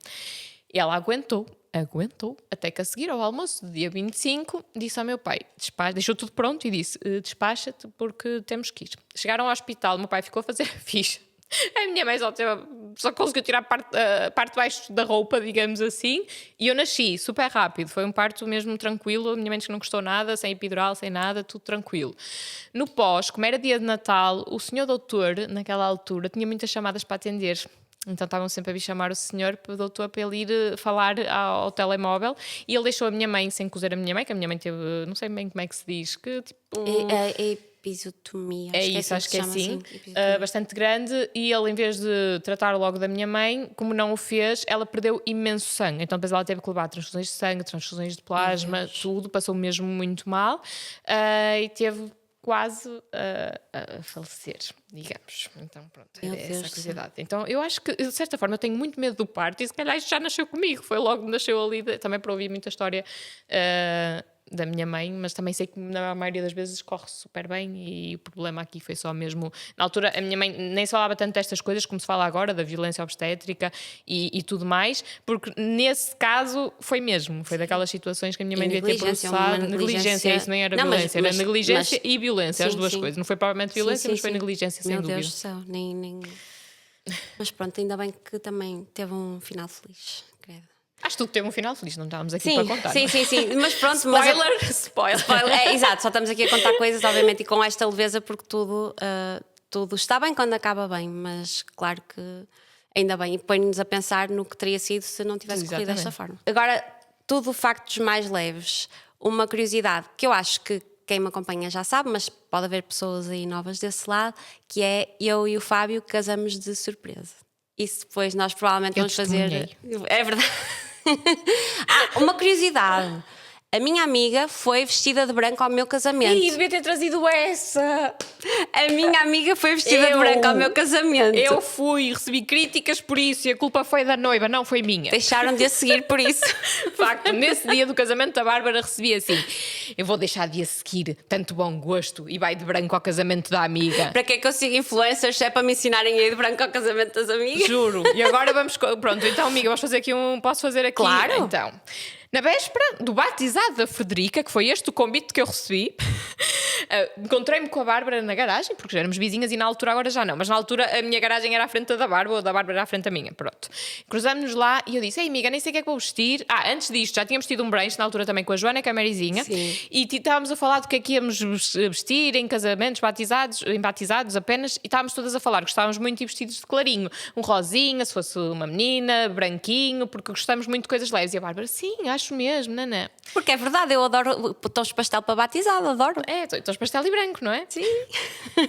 E ela aguentou, até que a seguir ao almoço, do dia 25, disse ao meu pai, deixou tudo pronto e disse, despacha-te porque temos que ir. Chegaram ao hospital, o meu pai ficou a fazer a ficha. A minha mãe só conseguiu tirar a parte de baixo da roupa, digamos assim, e eu nasci super rápido. Foi um parto mesmo tranquilo, a minha mãe disse que não custou nada, sem epidural, sem nada, tudo tranquilo. No pós, como era dia de Natal, o senhor doutor, naquela altura, tinha muitas chamadas para atender. Então estavam sempre a vir chamar o senhor, o doutor, para ele ir falar ao telemóvel, e ele deixou a minha mãe sem cozer a minha mãe, que a minha mãe teve, não sei bem como é que se diz, que tipo... Episiotomia. É isso, acho que é assim. bastante grande, e ele, em vez de tratar logo da minha mãe, como não o fez, ela perdeu imenso sangue. Então depois ela teve que levar transfusões de sangue, transfusões de plasma, tudo, passou mesmo muito mal, e teve quase a falecer, digamos. Então pronto, era essa a curiosidade. Então eu acho que, de certa forma, eu tenho muito medo do parto, e se calhar isto já nasceu comigo, foi logo que nasceu ali, também para ouvir muita história da minha mãe, mas também sei que na maioria das vezes corre super bem, e o problema aqui foi só mesmo... Na altura a minha mãe nem se falava tanto destas coisas como se fala agora, da violência obstétrica e tudo mais, porque nesse caso foi daquelas situações que a minha mãe devia ter processado. Negligência, isso nem era violência, era negligência e violência, as duas coisas. Não foi provavelmente violência, mas foi negligência, sem dúvida. Meu Deus do céu, nem... Mas pronto, ainda bem que também teve um final feliz, credo. Acho que tudo teve um final feliz, não estávamos aqui para contar. Sim, mas pronto. Spoiler. Exato, só estamos aqui a contar coisas, obviamente, e com esta leveza, porque tudo está bem quando acaba bem, mas claro que ainda bem, e põe-nos a pensar no que teria sido se não tivesse corrido desta forma. Agora, tudo factos mais leves. Uma curiosidade que eu acho que quem me acompanha já sabe, mas pode haver pessoas aí novas desse lado, que é eu e o Fábio casamos de surpresa. Isso depois nós provavelmente vamos fazer... É verdade. Uma curiosidade. A minha amiga foi vestida de branco ao meu casamento. Ih, devia ter trazido essa. A minha amiga foi vestida de branco ao meu casamento. Eu recebi críticas por isso, e a culpa foi da noiva, não foi minha. Deixaram de a seguir por isso. De facto, nesse dia do casamento da Bárbara recebi assim: eu vou deixar de a seguir, tanto bom gosto, e vai de branco ao casamento da amiga. Para que é que eu sigo influencers se é para me ensinarem a ir de branco ao casamento das amigas? Juro. E agora vamos... Pronto, então amiga, vamos fazer aqui posso fazer aqui? Claro. Então, na véspera do batizado da Frederica, que foi este o convite que eu recebi, encontrei-me com a Bárbara na garagem, porque já éramos vizinhas, e na altura agora já não, mas na altura a minha garagem era à frente da Bárbara, ou da Bárbara era à frente da minha, pronto. Cruzámos-nos lá e eu disse: ei amiga, nem sei o que é que vou vestir. Antes disto já tínhamos tido um brunch na altura também com a Joana e com a Marizinha. Sim. E estávamos a falar do que é que íamos vestir em casamentos, batizados apenas, e estávamos todas a falar que gostávamos muito de ir vestidos de clarinho, um rosinha, se fosse uma menina, branquinho, porque gostamos muito de coisas leves. E a Bárbara: sim, acho mesmo, nanã. Porque é verdade, eu adoro tons de pastel para batizado, adoro. Tons de pastel e branco, não é? Sim.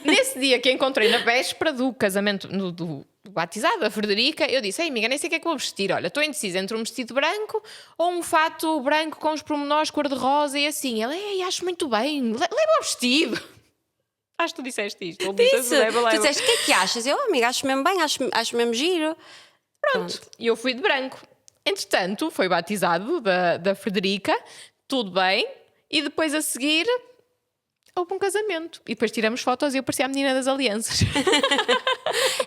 Nesse dia que encontrei na véspera do casamento do batizado da Frederica, eu disse: ei amiga, nem sei o que é que vou vestir. Olha, estou indecisa entre um vestido branco ou um fato branco com os pormenores cor-de-rosa e assim. Ela: ei, acho muito bem, leva o vestido. Acho que tu disseste isto. Tu disseste: o que é que achas? Eu, amiga, acho mesmo bem, acho mesmo giro. Pronto. E eu fui de branco. Entretanto, foi batizado da Frederica, tudo bem, e depois a seguir houve um casamento. E depois tiramos fotos e eu parecia a menina das alianças.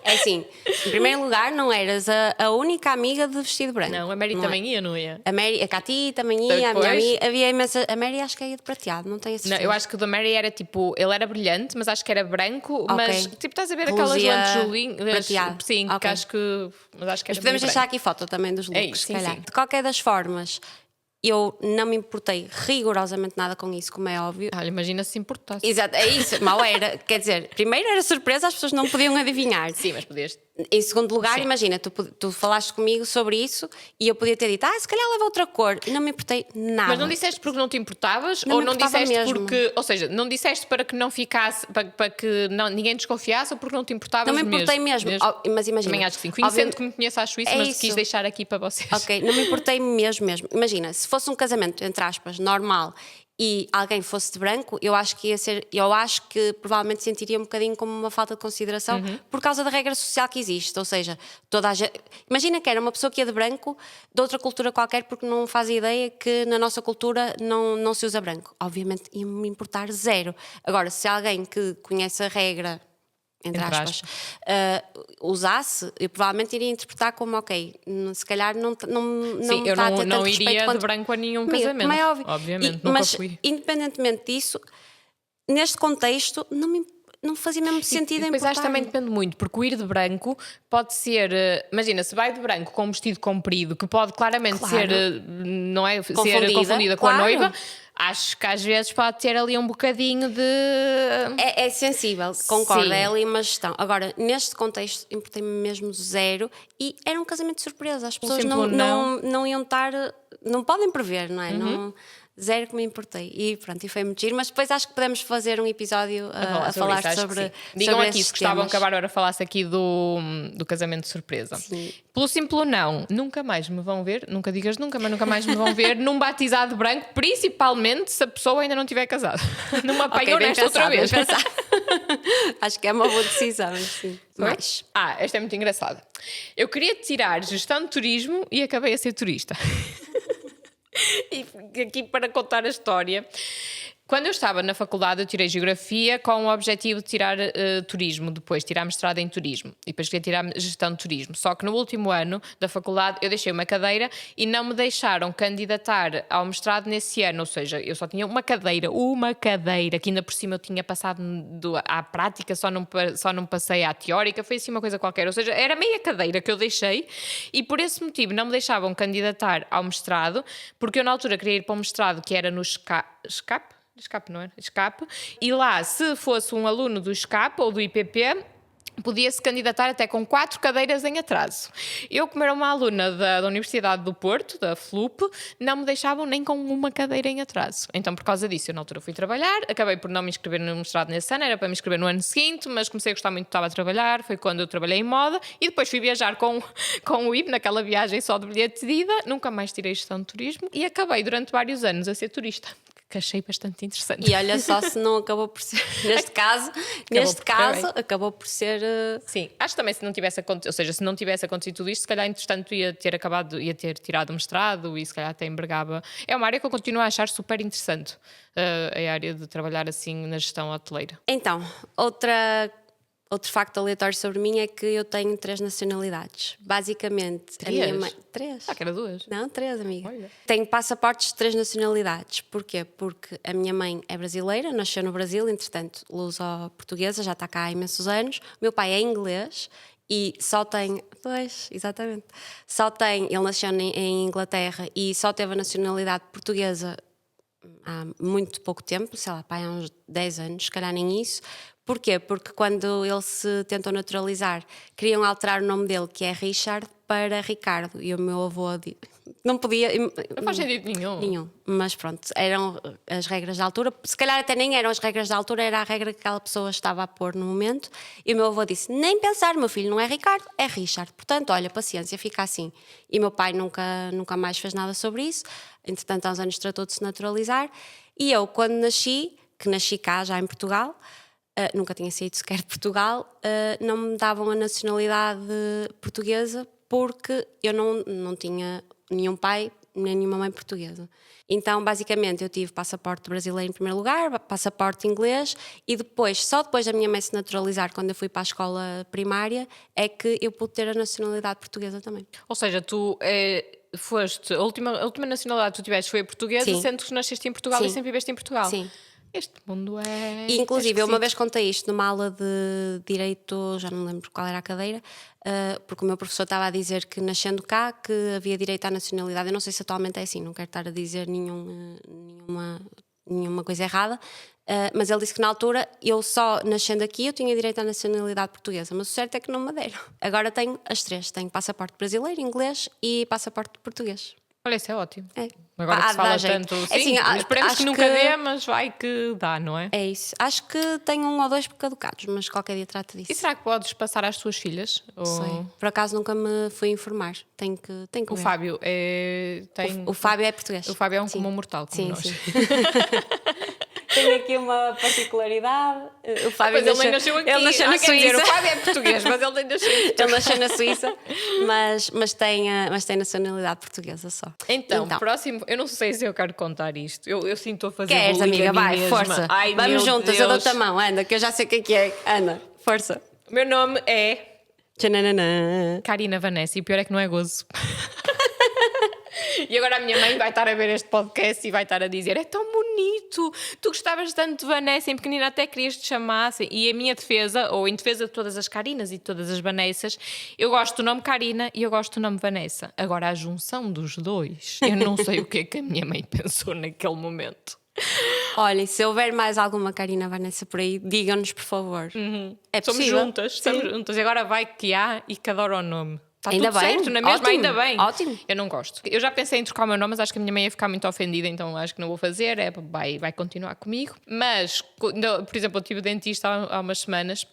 É assim, em primeiro lugar, não eras a única amiga de vestido branco. Não, a Mary também ia, não ia? A Cati também ia, a minha amiga, havia imensa. A Mary acho que ia de prateado, não tenho a certeza. Não, eu acho que o da Mary era tipo, ele era brilhante, mas acho que era branco, mas tipo, estás a ver aquelas prateado. lentes sim, que acho que era. Mas podemos deixar aqui foto também dos looks, se calhar. De qualquer das formas, eu não me importei rigorosamente nada com isso, como é óbvio. Olha, imagina se importasse. Exato, é isso, mal era. Quer dizer, primeiro era surpresa, as pessoas não podiam adivinhar. Sim, mas podias. Em segundo lugar, Sim. imagina, tu falaste comigo sobre isso e eu podia ter dito, se calhar leva outra cor, e não me importei nada. Mas não disseste porque não te importavas? Não ou me não importava disseste mesmo. porque. Ou seja, não disseste para que não ficasse. Para que ninguém desconfiasse ou porque não te importavas Não me importei mesmo. Mas imagina. Também acho que sim. Conhecendo que me conheço, acho isso, É mas isso. quis deixar aqui para vocês. Ok, não me importei mesmo. Imagina, se fosse um casamento, entre aspas, normal e alguém fosse de branco, eu acho que provavelmente sentiria um bocadinho como uma falta de consideração por causa da regra social que existe. Ou seja, toda a gente. Imagina que era uma pessoa que ia de branco de outra cultura qualquer porque não faz ideia que na nossa cultura não se usa branco. Obviamente ia-me importar zero. Agora, se alguém que conhece a regra, entre aspas, usasse, eu provavelmente iria interpretar como, ok, se calhar não Sim, eu está a ter não tanto iria respeito de branco a nenhum comigo, casamento. como é óbvio. Obviamente, nunca mas, fui. independentemente disso, neste contexto, não fazia mesmo sentido E depois acho que importar. também depende muito, porque o ir de branco pode ser, imagina, se vai de branco com um vestido comprido, que pode claramente Claro. ser, não é, ser Confundida, confundida com a claro. noiva, acho que às vezes pode ter ali um bocadinho de. É sensível, concordo, Sim. é ali uma gestão. Agora, neste contexto, importei-me mesmo zero e era um casamento de surpresa. As pessoas simples não iam estar, não podem prever, não é? Não, zero que me importei. E pronto, e foi muito giro. Mas depois acho que podemos fazer um episódio a falar isso, acho que sobre. sim. Digam sobre aqui esses se gostavam temas. que a Bárbara falasse aqui do casamento de surpresa. Sim. Pelo simples não, nunca mais me vão ver, nunca digas nunca, mas nunca mais me vão ver num batizado branco, principalmente se a pessoa ainda não tiver casado. Não me apanham bem nesta outra pensado, vez. bem pensado. Acho que é uma boa decisão, sim. Mais. Esta é muito engraçada. Eu queria tirar gestão de turismo e acabei a ser turista. E aqui para contar a história. Quando eu estava na faculdade, eu tirei Geografia com o objetivo de tirar Turismo, depois tirar mestrado em Turismo e depois queria tirar Gestão de Turismo. Só que no último ano da faculdade eu deixei uma cadeira e não me deixaram candidatar ao mestrado nesse ano, ou seja, eu só tinha uma cadeira, que ainda por cima eu tinha passado à prática, só não passei à teórica, foi assim uma coisa qualquer, ou seja, era meia cadeira que eu deixei e por esse motivo não me deixavam candidatar ao mestrado, porque eu na altura queria ir para um mestrado que era no Escape, não era? Escape. E lá, se fosse um aluno do Escape ou do IPP, podia-se candidatar até com 4 cadeiras em atraso. Eu, como era uma aluna da Universidade do Porto, da FLUP, não me deixavam nem com uma cadeira em atraso. Então, por causa disso, eu na altura fui trabalhar, acabei por não me inscrever no mestrado nesse ano, era para me inscrever no ano seguinte, mas comecei a gostar muito, estava a trabalhar, foi quando eu trabalhei em moda, e depois fui viajar com o IB, naquela viagem só de bilhete de ida, nunca mais tirei gestão de turismo, e acabei durante vários anos a ser turista. Que achei bastante interessante. E olha só se não acabou por ser, neste caso, acabou por ser. Sim, acho que também se não tivesse acontecido, ou seja, se não tivesse acontecido tudo isto, se calhar entretanto ia ter tirado o mestrado e se calhar até embargava. É uma área que eu continuo a achar super interessante, a área de trabalhar assim na gestão hoteleira. Então, outro facto aleatório sobre mim é que eu tenho 3 nacionalidades. Basicamente, a minha mãe. 3? Que era 2. Não, 3, amiga. Olha. Tenho passaportes de 3 nacionalidades. Porquê? Porque a minha mãe é brasileira, nasceu no Brasil, entretanto, luso-portuguesa, já está cá há imensos anos. O meu pai é inglês e só tem. Pois, exatamente. Ele nasceu em Inglaterra e só teve a nacionalidade portuguesa há muito pouco tempo, sei lá, pai, há uns 10 anos, se calhar nem isso. Porquê? Porque quando ele se tentou naturalizar, queriam alterar o nome dele, que é Richard, para Ricardo. E o meu avô não podia. Não faz sentido nenhum. Mas pronto, eram as regras da altura. Se calhar até nem eram as regras da altura, era a regra que aquela pessoa estava a pôr no momento. E o meu avô disse: nem pensar, meu filho não é Ricardo, é Richard. Portanto, olha, paciência, fica assim. E meu pai nunca mais fez nada sobre isso. Entretanto, há uns anos tratou de se naturalizar. E eu, quando nasci cá, já em Portugal, nunca tinha saído sequer de Portugal, não me davam a nacionalidade portuguesa porque eu não tinha nenhum pai nem nenhuma mãe portuguesa. Então, basicamente, eu tive passaporte brasileiro em primeiro lugar, passaporte inglês e só depois da minha mãe se naturalizar, quando eu fui para a escola primária, é que eu pude ter a nacionalidade portuguesa também. Ou seja, tu foste, a última nacionalidade que tu tiveste foi a portuguesa, Sim. sendo que nasceste em Portugal Sim. e sempre viveste em Portugal. Sim. Este mundo é. E, inclusive, eu uma esquisito. vez contei isto numa aula de Direito, já não me lembro qual era a cadeira, porque o meu professor estava a dizer que, nascendo cá, que havia direito à nacionalidade. Eu não sei se atualmente é assim, não quero estar a dizer nenhuma coisa errada, mas ele disse que na altura, eu só nascendo aqui, eu tinha direito à nacionalidade portuguesa, mas o certo é que não me deram. Agora tenho as três, tenho passaporte brasileiro, inglês e passaporte português. Olha, isso é ótimo. É. Agora Há que se de dar fala jeito. tanto. É Sim, assim, esperemos acho que nunca dê, mas vai que dá, não é? É isso. Acho que tenho 1 ou 2 caducados, mas qualquer dia trato disso. E será que podes passar às tuas filhas? Ou... Sei. Por acaso nunca me fui informar. Tenho que O ver. Fábio O Fábio é português. O Fábio é um Sim. comum mortal, como Sim, nós. sim. Tenho aqui uma particularidade. O Fábio Mas ele nem nasceu aqui. Ele nasceu na Quer dizer, Suíça. o Fábio é português, mas ele nem nasceu em Portugal. Ele nasceu na Suíça, mas tem nacionalidade portuguesa só. Então, próximo, eu não sei se eu quero contar isto. Eu sinto a fazer Queres, bullying amiga? a mim Vai, mesma. força. Ai, Vamos meu juntas, eu Deus. dou-te a mão, anda, que eu já sei o que é. Anda, força. O meu nome é Tchananã. Karina Vanessa e o pior é que não é gozo. E agora a minha mãe vai estar a ver este podcast e vai estar a dizer: é tão bonito, tu gostavas tanto de Vanessa, em pequenina até querias te chamassem. E a minha defesa, ou em defesa de todas as Karinas e de todas as Vanessas, eu gosto do nome Karina e eu gosto do nome Vanessa. Agora a junção dos dois, eu não sei o que é que a minha mãe pensou naquele momento. Olhem, se houver mais alguma Karina Vanessa por aí, digam-nos, por favor. É Somos possível? juntas, estamos juntas. E agora vai que há e que adoro o nome. Está Ainda tudo bem, certo, na mesma, ótimo, ainda bem. ótimo. Eu não gosto. Eu já pensei em trocar o meu nome, mas acho que a minha mãe ia ficar muito ofendida, então acho que não vou fazer. Vai continuar comigo. Mas, por exemplo, eu tive dentista há umas semanas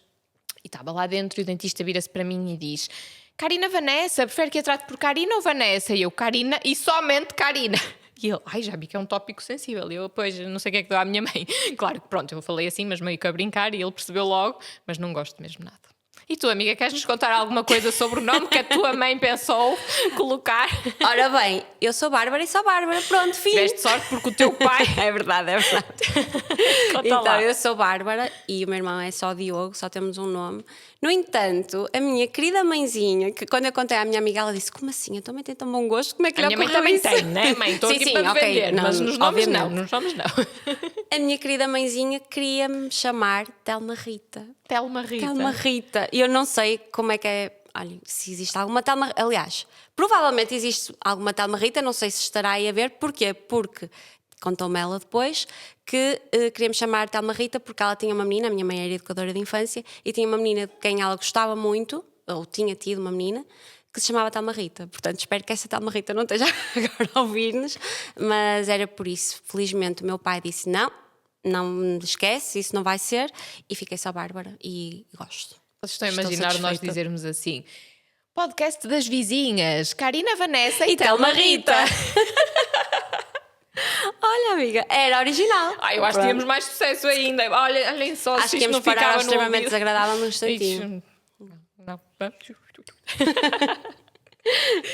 e estava lá dentro e o dentista vira-se para mim e diz: Karina Vanessa, prefere que eu trate por Karina ou Vanessa? E eu, Karina e somente Karina. E ele, já vi que é um tópico sensível. E eu, pois, não sei o que é que deu à minha mãe. Claro que pronto, eu falei assim, mas meio que a brincar, e ele percebeu logo, mas não gosto mesmo nada. E tu, amiga, queres-nos contar alguma coisa sobre o nome que a tua mãe pensou colocar? Ora bem, eu sou Bárbara e sou Bárbara, pronto, fim. Tiveste sorte porque o teu pai... É verdade, é verdade. Conta Então, lá. eu sou Bárbara e o meu irmão é só Diogo, só temos um nome. No entanto, a minha querida mãezinha, que quando eu contei à minha amiga, ela disse: como assim? A tua mãe tem tão bom gosto, como é que A lhe minha mãe ocorreu também isso? tem, né, mãe? Estou Sim, aqui sim, para ok, defender, não, mas nos nomes não, obviamente. nos nomes não. A minha querida mãezinha queria-me chamar Telma Rita. Telma Rita. Telma Rita. E eu não sei como é que é. Olha, se existe alguma Telma. Aliás, provavelmente existe alguma Telma Rita, não sei se estará aí a ver. Porquê? Porque contou-me ela depois que queríamos chamar Telma Rita porque ela tinha uma menina, a minha mãe era educadora de infância, e tinha uma menina de quem ela gostava muito, ou tinha tido uma menina, que se chamava Telma Rita. Portanto, espero que essa Telma Rita não esteja agora a ouvir-nos, mas era por isso. Felizmente, o meu pai disse: não me esquece, isso não vai ser, e fiquei só Bárbara e gosto. Vocês estão a Estou imaginar nós satisfeita. dizermos assim: podcast das vizinhas, Karina Vanessa e Telma Telma Rita. Olha, amiga, era original. Eu acho que tínhamos mais sucesso ainda. Olhem só, Acho se que isto íamos não parar ficava ao no extremamente ouvido. desagradável num instantinho. Não.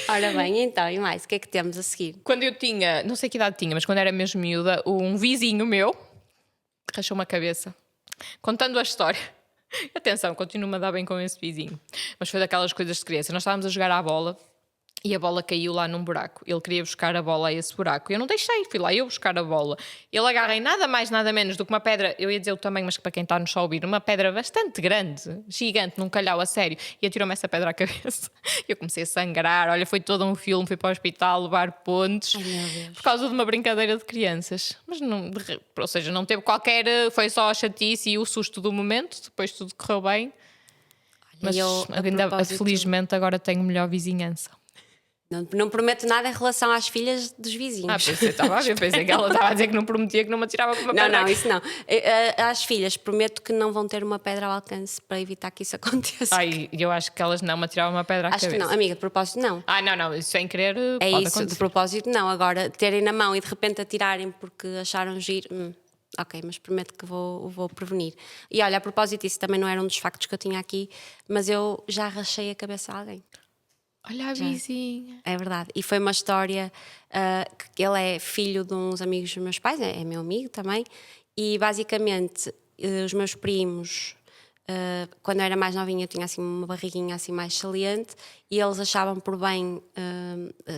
Ora bem, então, e mais? O que é que temos a seguir? Quando eu tinha, não sei que idade tinha, mas quando era mesmo miúda, um vizinho meu rachou-me a cabeça, contando a história. Atenção, continuo-me a dar bem com esse vizinho. Mas foi daquelas coisas de criança. Nós estávamos a jogar à bola e a bola caiu lá num buraco. Ele queria buscar a bola a esse buraco. Eu não deixei, fui lá eu buscar a bola. Ele agarra em nada mais, nada menos do que uma pedra, eu ia dizer o tamanho, mas que para quem está nos só a ouvir, uma pedra bastante grande, gigante, num calhau a sério, e atirou-me essa pedra à cabeça. Eu comecei a sangrar, olha, foi todo um filme, fui para o hospital levar pontos. Ai, meu Deus. Por causa de uma brincadeira de crianças. Mas não, ou seja, não teve qualquer, foi só a chatice e o susto do momento, depois tudo correu bem. Mas eu, a ainda, propósito- felizmente agora tenho melhor vizinhança. Não prometo nada em relação às filhas dos vizinhos. Pensei que ela estava a dizer que não prometia, que não me atirava com uma pedra. Não, isso não. Às filhas, prometo que não vão ter uma pedra ao alcance para evitar que isso aconteça. Eu acho que elas não me atiravam uma pedra à Acho cabeça. que não. Amiga, de propósito, não. Não, isso sem querer É pode isso, acontecer. de propósito, não. Agora, terem na mão e de repente atirarem porque acharam giro. Ok, mas prometo que vou prevenir. E olha, a propósito, isso também não era um dos factos que eu tinha aqui, mas eu já rachei a cabeça a alguém. Olha a vizinha. É verdade. E foi uma história que ele é filho de uns amigos dos meus pais, é meu amigo também, e basicamente os meus primos, quando eu era mais novinha, eu tinha assim uma barriguinha assim mais saliente, e eles achavam por bem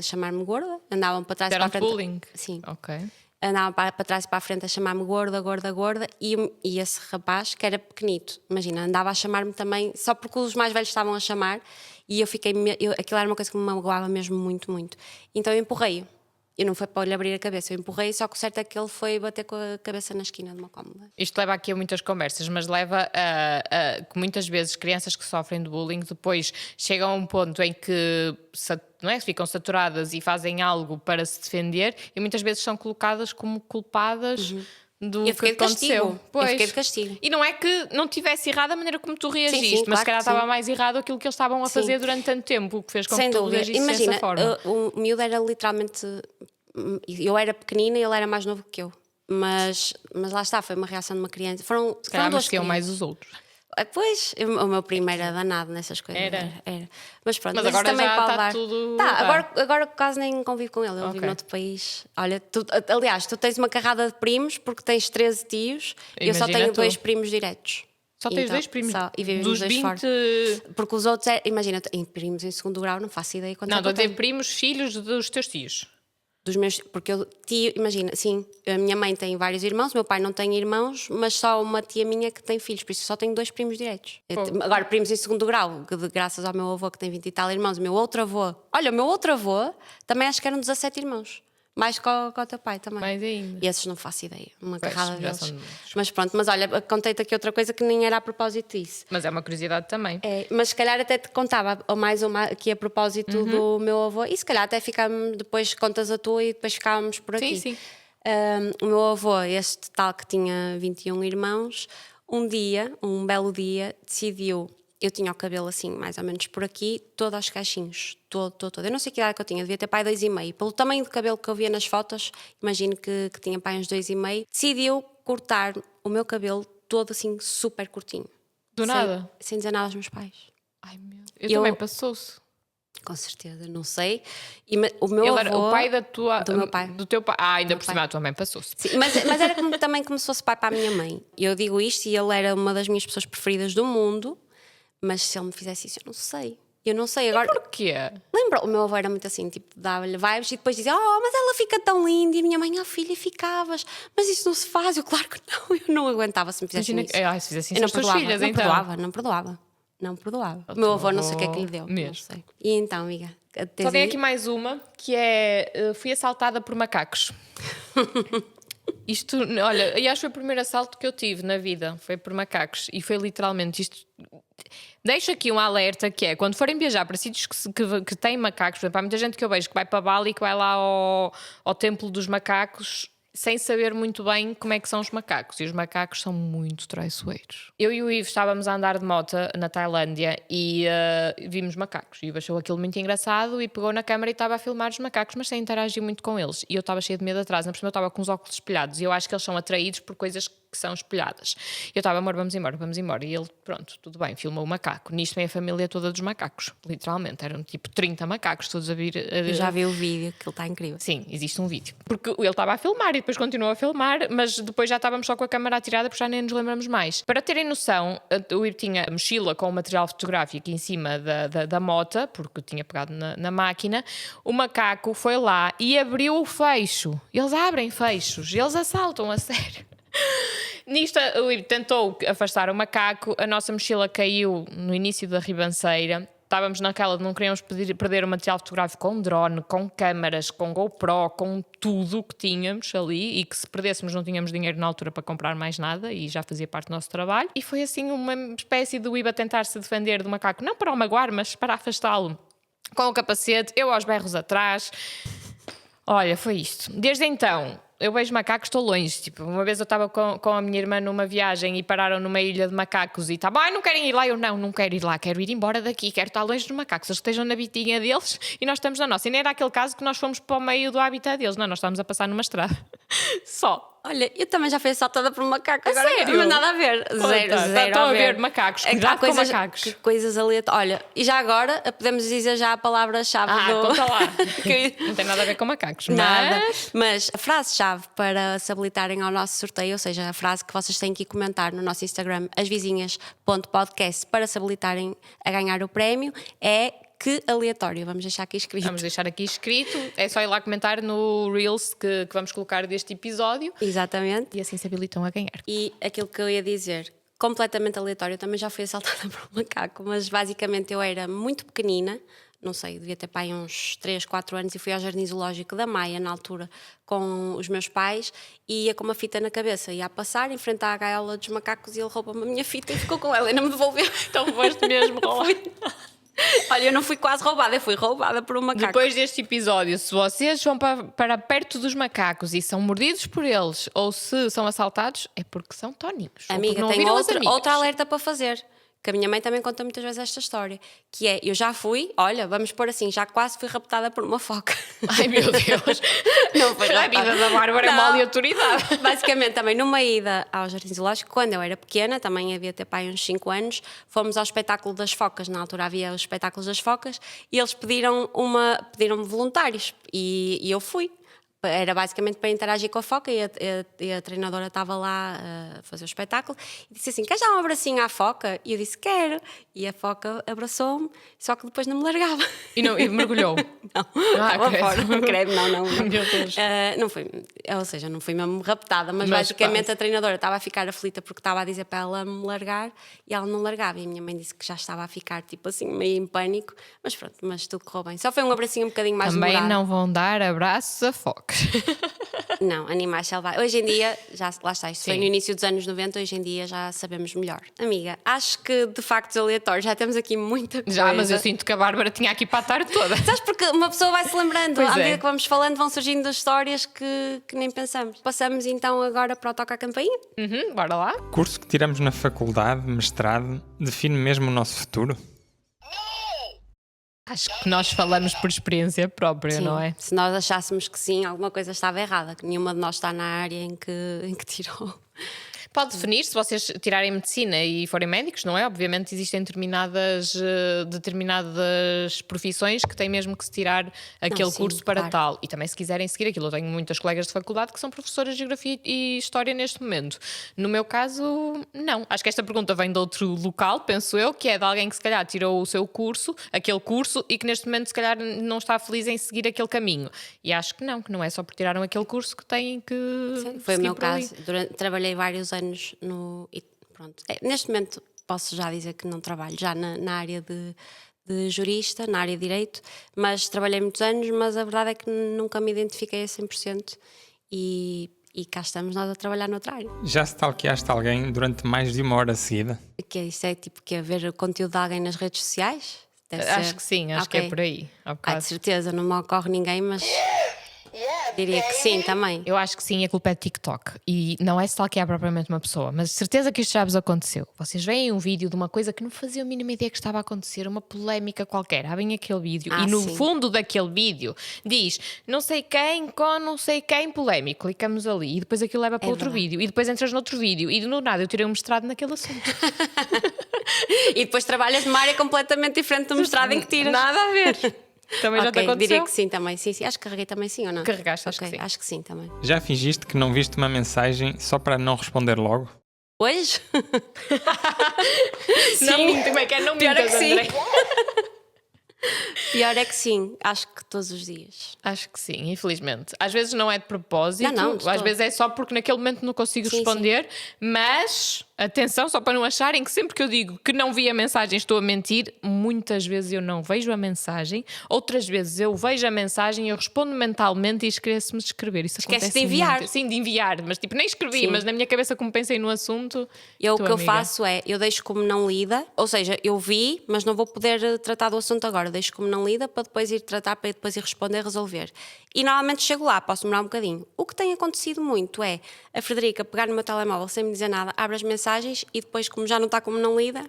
chamar-me gorda, andavam para trás e para a Era frente. bullying? Sim. Ok. andava para trás e para a frente a chamar-me gorda, gorda, gorda, e esse rapaz, que era pequenito, imagina, andava a chamar-me também, só porque os mais velhos estavam a chamar, e aquilo era uma coisa que me magoava mesmo muito, muito. Então eu empurrei-o. E não foi para lhe abrir a cabeça, eu empurrei, só que o certo é que ele foi bater com a cabeça na esquina de uma cômoda. Isto leva aqui a muitas conversas, mas leva que muitas vezes crianças que sofrem de bullying depois chegam a um ponto em que não é, ficam saturadas e fazem algo para se defender e muitas vezes são colocadas como culpadas do que aconteceu. Eu fiquei de castigo. E não é que não tivesse errado a maneira como tu reagiste, sim, mas claro se calhar que sim. estava mais errado aquilo que eles estavam a fazer durante tanto tempo, o que fez com Sem que tu dúvida. reagisse Imagina, dessa forma. o miúdo era literalmente... Eu era pequenina e ele era mais novo que eu. Mas lá está, foi uma reação de uma criança. Foram calhar duas mereciam mais crianças. os outros. Pois, o meu primo era danado nessas coisas. Era. Mas pronto, Mas isso agora também já pode está dar. tudo- Agora quase nem convivo com ele. Ele vive noutro país. Olha, aliás, tu tens uma carrada de primos porque tens 13 tios e eu só Imagina tenho tu. 2 primos diretos. Só tens Então, 2 primos só, e vivem dos os dois 20... fora. Porque os outros, imagina, em primos em segundo grau, não faço ideia quantos Não, é que estou a eu dizer tenho. primos, filhos dos teus tios. Dos meus, porque eu, tio, imagina, sim, a minha mãe tem vários irmãos, o meu pai não tem irmãos, mas só uma tia minha que tem filhos, por isso só tenho 2 primos diretos. Agora, primos em segundo grau, graças ao meu avô que tem 20 e tal irmãos, o meu outro avô também acho que eram 17 irmãos, mais que o teu pai também. Mais ainda. E esses não faço ideia, uma Pois, carrada já deles. são muitos. Mas pronto, mas olha, contei-te aqui outra coisa que nem era a propósito disso. Mas é uma curiosidade também. Mas se calhar até te contava ou mais uma aqui a propósito do meu avô, e se calhar até ficámos, depois contas a tua e depois ficávamos por aqui. Sim. O meu avô, este tal que tinha 21 irmãos, um belo dia, decidiu. Eu tinha o cabelo assim, mais ou menos por aqui, todo aos cachinhos, todo. Eu não sei que idade que eu tinha, devia ter pai 2,5. Pelo tamanho do cabelo que eu via nas fotos, imagino que tinha pai uns 2,5. Decidiu cortar o meu cabelo todo assim, super curtinho. Do nada? Sem dizer nada aos meus pais. Ai, meu... Eu também passou-se. Com certeza, não sei. O meu Ele avô, era o pai da tua... do meu pai. Do teu pai. Ah, ainda meu por pai. cima a tua mãe passou-se. Sim, mas era também como se fosse pai para a minha mãe. Eu digo isto e ele era uma das minhas pessoas preferidas do mundo, mas se ele me fizesse isso, eu não sei. Agora, Porquê? lembra, o meu avô era muito assim, tipo, dava-lhe vibes e depois dizia: oh, mas ela fica tão linda. E a minha mãe: oh, filha, ficavas. Mas isso não se faz. Eu, claro que não. Eu não aguentava se me fizessem Imagina... isso. se fizessem Eu isso as tuas filhas, então. não perdoava. O meu avô não sei o que é que lhe deu. Mesmo. Não sei. E então, amiga, tens Só tenho aí? aqui mais uma, que é... fui assaltada por macacos. Isto, olha, e acho que foi o primeiro assalto que eu tive na vida. Foi por macacos. E foi literalmente isto... Deixo aqui um alerta que é, quando forem viajar para sítios que têm macacos, por exemplo, há muita gente que eu vejo que vai para Bali e que vai lá ao templo dos macacos sem saber muito bem como é que são os macacos. E os macacos são muito traiçoeiros. Eu e o Ivo estávamos a andar de moto na Tailândia e vimos macacos. E o Ivo achou aquilo muito engraçado e pegou na câmara e estava a filmar os macacos, mas sem interagir muito com eles. E eu estava cheia de medo atrás, na por cima eu estava com os óculos espelhados e eu acho que eles são atraídos por coisas que são espelhadas. Eu estava, amor, vamos embora. E ele, pronto, tudo bem, filmou o macaco. Nisto vem a família toda dos macacos, literalmente. Eram tipo 30 macacos todos a vir. Eu já vi o vídeo, que ele está incrível. Sim, existe um vídeo. Porque ele estava a filmar e depois continuou a filmar, mas depois já estávamos só com a câmera atirada porque já nem nos lembramos mais. Para terem noção, o Ivo tinha a mochila com o material fotográfico em cima da mota, porque tinha pegado na máquina. O macaco foi lá e abriu o fecho. Eles abrem fechos, eles assaltam a sério. Nisto, o Ivo tentou afastar o macaco, a nossa mochila caiu no início da ribanceira. Estávamos naquela de não queríamos perder o material fotográfico com drone, com câmaras, com GoPro, com tudo o que tínhamos ali e que se perdêssemos não tínhamos dinheiro na altura para comprar mais nada e já fazia parte do nosso trabalho. E foi assim uma espécie de Ivo a tentar se defender do macaco, não para o magoar, mas para afastá-lo. Com o capacete, eu aos berros atrás. Olha, foi isto. Desde então... Eu vejo macacos, estou longe. Tipo, uma vez eu estava com a minha irmã numa viagem e pararam numa ilha de macacos e estavam, não querem ir lá? Eu, não quero ir lá, quero ir embora daqui, quero estar longe dos macacos. Eles estejam na bitinha deles e nós estamos na nossa. E nem era aquele caso que nós fomos para o meio do habitat deles, não, nós estávamos a passar numa estrada. Só. Olha, eu também já fui assaltada por um macaco. A Agora, sério? Mas nada a ver. Zero Estão a a ver. ver macacos, É que cuidado há coisas, com macacos. que coisas aleatórias. Olha, e já agora podemos dizer já a palavra-chave Conta lá. que... Não tem nada a ver com macacos, Nada. Mas a frase-chave para se habilitarem ao nosso sorteio, ou seja, a frase que vocês têm que comentar no nosso Instagram, asvizinhas.podcast, para se habilitarem a ganhar o prémio, é Que aleatório, vamos deixar aqui escrito. Vamos deixar aqui escrito. É só ir lá comentar no Reels que vamos colocar deste episódio. Exatamente. E assim se habilitam a ganhar. E aquilo que eu ia dizer, completamente aleatório, eu também já fui assaltada por um macaco, mas basicamente eu era muito pequenina, não sei, devia ter pai uns 3, 4 anos, e fui ao Jardim Zoológico da Maia, na altura, com os meus pais, e ia com uma fita na cabeça, ia a passar, em frente à gaiola dos macacos, e ele roubou-me a minha fita e ficou com ela e não me devolveu. Então foste mesmo roubada. Olha, eu não fui quase roubada, eu fui roubada por um macaco. Depois deste episódio, se vocês vão para perto dos macacos e são mordidos por eles, ou se são assaltados, é porque são toninhos. Amiga, tenho outra alerta para fazer. Que a minha mãe também conta muitas vezes esta história. Que é, eu já fui, olha, vamos pôr assim, já quase fui raptada por uma foca. Ai, meu Deus. Não foi A vida da Bárbara é uma aleatoriedade. Basicamente, também numa ida ao Jardim Zoológico, quando eu era pequena, também havia ter pai uns 5 anos, fomos ao espetáculo das focas. Na altura havia os espetáculos das focas e eles pediram-me voluntários e eu fui. Era basicamente para interagir com a foca e a treinadora estava lá a fazer o espetáculo e disse assim, queres dar um abracinho à foca? E eu disse, quero. E a foca abraçou-me, só que depois não me largava. E mergulhou? Não, estava fora. Credo, não. Meu Deus. Não foi, ou seja, não fui mesmo raptada, mas basicamente quase. A treinadora estava a ficar aflita porque estava a dizer para ela me largar e ela não largava. E a minha mãe disse que já estava a ficar tipo assim, meio em pânico, mas pronto, mas tudo correu bem. Só foi um abracinho um bocadinho mais Também demorado. não vão dar abraços a focas. Não, animais selvagens. Hoje em dia, lá está, isto foi Sim. no início dos anos 90, hoje em dia já sabemos melhor. Amiga, acho que de factos aleatórios já temos aqui muita coisa. Já, mas eu sinto que a Bárbara tinha aqui para a tarde toda. Sabes, porque uma pessoa vai se lembrando, Pois à medida é. que vamos falando vão surgindo as histórias que nem pensamos. Passamos então agora para o Toca a Campainha. Bora lá. O curso que tiramos na faculdade, mestrado, define mesmo o nosso futuro? Acho que nós falamos por experiência própria, Sim. não é? Se nós achássemos que sim, alguma coisa estava errada, que nenhuma de nós está na área em que tirou. Pode definir, se vocês tirarem medicina e forem médicos, não é? Obviamente existem determinadas profissões que têm mesmo que se tirar aquele sim, curso para claro. tal. E também se quiserem seguir aquilo. Eu tenho muitas colegas de faculdade que são professoras de Geografia e História neste momento. No meu caso, não. Acho que esta pergunta vem de outro local, penso eu, que é de alguém que se calhar tirou o seu curso, aquele curso, e que neste momento se calhar não está feliz em seguir aquele caminho. E acho que não é só por tiraram aquele curso que têm que Sim, foi o seguir meu por ali. caso. Trabalhei vários anos e pronto. Neste momento posso já dizer que não trabalho já na área de jurista, na área de direito, mas trabalhei muitos anos, mas a verdade é que nunca me identifiquei a 100% e cá estamos nós a trabalhar noutra área. Já stalkeaste alguém durante mais de uma hora seguida? Que isso é tipo que é ver o conteúdo de alguém nas redes sociais? Deve Acho ser. que sim, acho que é Ok. por aí. Há Ai, bocado. de certeza, não me ocorre ninguém, mas diria que sim também. Eu acho que sim, a culpa é de TikTok. E não é stalkear propriamente uma pessoa, mas de certeza que isto já vos aconteceu. Vocês veem um vídeo de uma coisa que não faziam a mínima ideia que estava a acontecer, uma polémica qualquer, abrem aquele vídeo e no sim. fundo daquele vídeo diz não sei quem com não sei quem polémico. Clicamos ali e depois aquilo leva para outro verdade. vídeo e depois entras noutro vídeo e no nada eu tirei um mestrado naquele assunto. E depois trabalhas numa área completamente diferente do mestrado em que tiras. Nada a ver. Também já te Ok, aconteceu? diria que sim também. Sim. Acho que carreguei também sim ou não? Carregaste, acho Ok, que sim. Acho que sim também. Já fingiste que não viste uma mensagem só para não responder logo? Hoje? Não minto, como é que é? Não Pior é mintas, que sim. André. Pior é que sim, acho que todos os dias. Acho que sim, infelizmente. Às vezes não é de propósito, Não, de às todo. vezes é só porque naquele momento não consigo Sim, responder, mas atenção, só para não acharem que sempre que eu digo que não vi a mensagem estou a mentir, muitas vezes eu não vejo a mensagem, outras vezes eu vejo a mensagem, eu respondo mentalmente e esqueço-me de escrever. Isso Esquece acontece de enviar. muito. Sim, de enviar, mas tipo, nem escrevi, Sim. mas na minha cabeça, como pensei no assunto. Eu o tua que eu amiga. faço é, eu deixo como não lida, ou seja, eu vi, mas não vou poder tratar do assunto agora, deixo como não lida para depois ir tratar, para depois ir responder, resolver. E normalmente chego lá, posso demorar um bocadinho. O que tem acontecido muito é a Frederica pegar no meu telemóvel sem me dizer nada, abre as mensagens e depois, como já não está como não lida,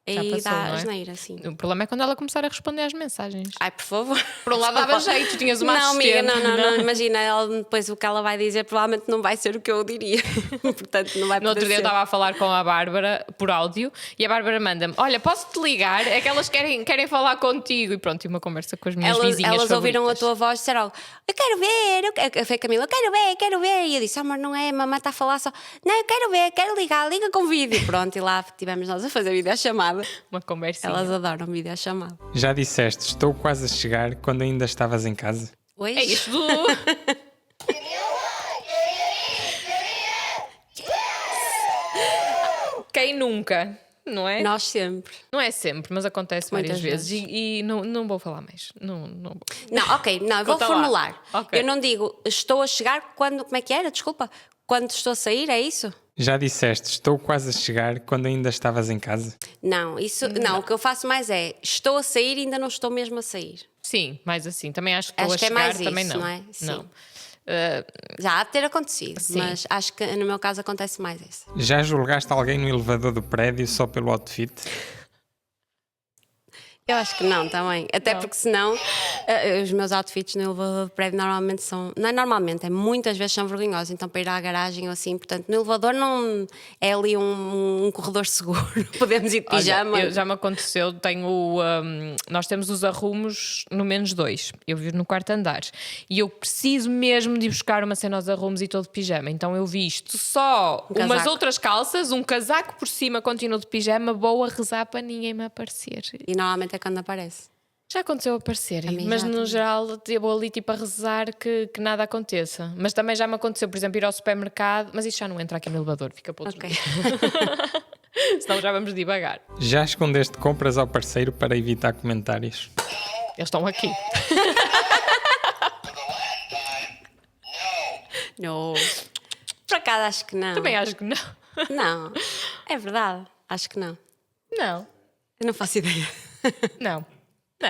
Já aí passou, dá não é? asneira, assim. O problema é quando ela começar a responder às mensagens. Ai, por favor. Por um lado dava jeito, tinhas uma Não, amiga, assistente. não. Imagina, ela, depois o que ela vai dizer provavelmente não vai ser o que eu diria. Portanto, não vai No outro poder dia eu ser. estava a falar com a Bárbara por áudio e a Bárbara manda-me: olha, posso-te ligar? É que elas querem falar contigo. E pronto, e uma conversa com as minhas vizinhas Elas ouviram a favoritas. tua voz e disseram: eu quero ver, foi a Camila, eu quero ver. E eu disse: amor, não é, mamãe está a falar só. Não, eu quero ver, quero ligar, liga com vídeo. Pronto, e lá tivemos nós a fazer videochamada. videochamada. Uma conversinha. Elas adoram videochamada. Já disseste, estou quase a chegar quando ainda estavas em casa? Oi? É isto do... Quem nunca, não é? Nós sempre. Não é sempre, mas acontece várias Muitas vezes. E não vou falar mais. Não vou. Não, ok, não, eu vou Conta lá. formular. Ok. Eu não digo estou a chegar quando. Como é que era? Desculpa. Quando estou a sair, é isso? Já disseste, estou quase a chegar quando ainda estavas em casa? Não, isso. Não, o que eu faço mais é estou a sair e ainda não estou mesmo a sair. Sim, mais assim. Também acho que Acho estou que a é chegar, mais também isso, não. não é? Sim. Não. Já há de ter acontecido, Sim. mas acho que no meu caso acontece mais isso. Já julgaste alguém no elevador do prédio só pelo outfit? Eu acho que não também. Até Não. porque senão os meus outfits no elevador do prédio normalmente são. Não é normalmente, é muitas vezes são vergonhosos. Então para ir à garagem ou assim, portanto, no elevador não é ali um corredor seguro. Podemos ir de pijama. Olha, já me aconteceu, nós temos os arrumos no -2. Eu vivo no quarto andar. E eu preciso mesmo de ir buscar uma cena aos arrumos e estou de pijama. Então eu visto só Um umas casaco. outras calças, um casaco por cima, continuo de pijama, vou a rezar para ninguém me aparecer. E normalmente é quando aparece. Já aconteceu aparecerem, mim mas já no também. geral eu vou ali tipo a rezar que nada aconteça. Mas também já me aconteceu, por exemplo, ir ao supermercado, mas isso já não entra aqui no elevador, fica para outro Ok. senão já vamos devagar. Já escondeste compras ao parceiro para evitar comentários? Eles estão aqui. Não. Por acaso acho que não. Também acho que não. Não. É verdade. Acho que não. Não, Eu não faço ideia. não. Não.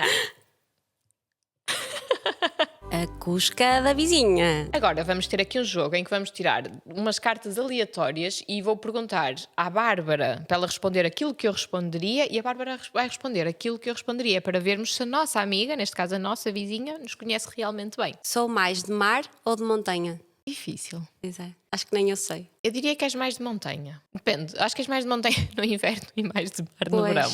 A Cusca da vizinha. Agora vamos ter aqui um jogo em que vamos tirar umas cartas aleatórias e vou perguntar à Bárbara para ela responder aquilo que eu responderia e a Bárbara vai responder aquilo que eu responderia para vermos se a nossa amiga, neste caso a nossa vizinha, nos conhece realmente bem. Sou mais de mar ou de montanha? Difícil. Pois é. Acho que nem eu sei. Eu diria que és mais de montanha. Depende. Acho que és mais de montanha no inverno e mais de mar no Pois. verão.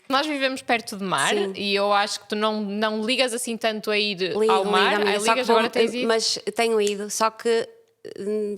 Nós vivemos perto de mar Sim. e eu acho que tu não ligas assim tanto a ir Ligo, ao mar. amiga, Ai, só que ligas, vou- agora tens ido. Mas tenho ido, só que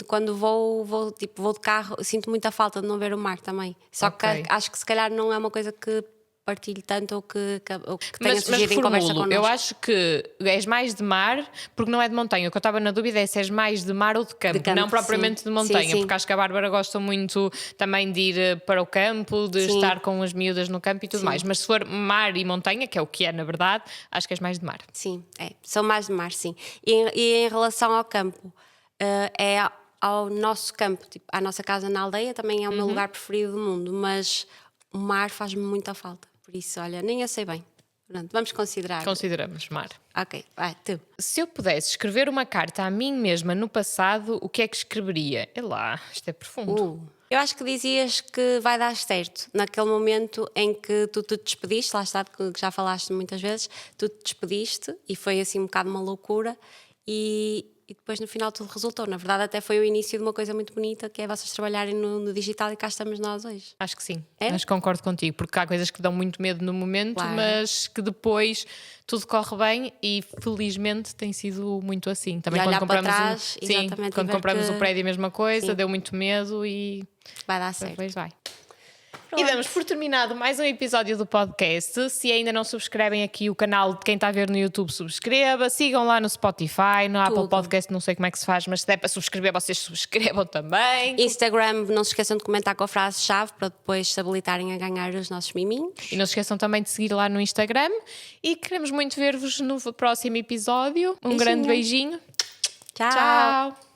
quando vou de carro, sinto muita falta de não ver o mar também. Só Ok. que acho que se calhar não é uma coisa que partilho tanto ou que tenha Mas surgido em conversa reformulo, connosco. eu acho que és mais de mar porque não é de montanha. O que eu estava na dúvida é se és mais de mar ou de campo, De campo, não propriamente sim. de montanha, Sim, sim. porque acho que a Bárbara gosta muito também de ir para o campo, de Sim. estar com as miúdas no campo e tudo Sim. mais. Mas se for mar e montanha, que é o que é na verdade, acho que és mais de mar. Sim, sou mais de mar, sim. E em relação ao campo, é ao nosso campo, tipo, à nossa casa na aldeia também é o meu lugar preferido do mundo, mas o mar faz-me muita falta. Por isso, olha, nem eu sei bem. Pronto, vamos considerar. Consideramos mar. Ok, vai, tu. Se eu pudesse escrever uma carta a mim mesma no passado, o que é que escreveria? É lá, isto é profundo. Eu acho que dizias que vai dar certo. Naquele momento em que tu te despediste, lá está, que já falaste muitas vezes, tu te despediste e foi assim um bocado uma loucura e depois no final tudo resultou. Na verdade até foi o início de uma coisa muito bonita, que é vocês trabalharem no digital e cá estamos nós hoje. Acho que sim, É? acho que concordo contigo, porque há coisas que dão muito medo no momento, Claro. mas que depois tudo corre bem e felizmente tem sido muito assim. Também E quando olhar para compramos, trás, sim, exatamente, quando e ver compramos que- o prédio a mesma coisa, Sim. deu muito medo e Vai dar certo. depois vai. E damos por terminado mais um episódio do podcast. Se ainda não subscrevem aqui o canal de quem está a ver no YouTube, subscreva. Sigam lá no Spotify, no Apple Tudo. Podcast, não sei como é que se faz, mas se der para subscrever, vocês subscrevam também. Instagram, não se esqueçam de comentar com a frase-chave para depois se habilitarem a ganhar os nossos miminhos. E não se esqueçam também de seguir lá no Instagram. E queremos muito ver-vos no próximo episódio. Um Beijinho. grande beijinho. Tchau! Tchau.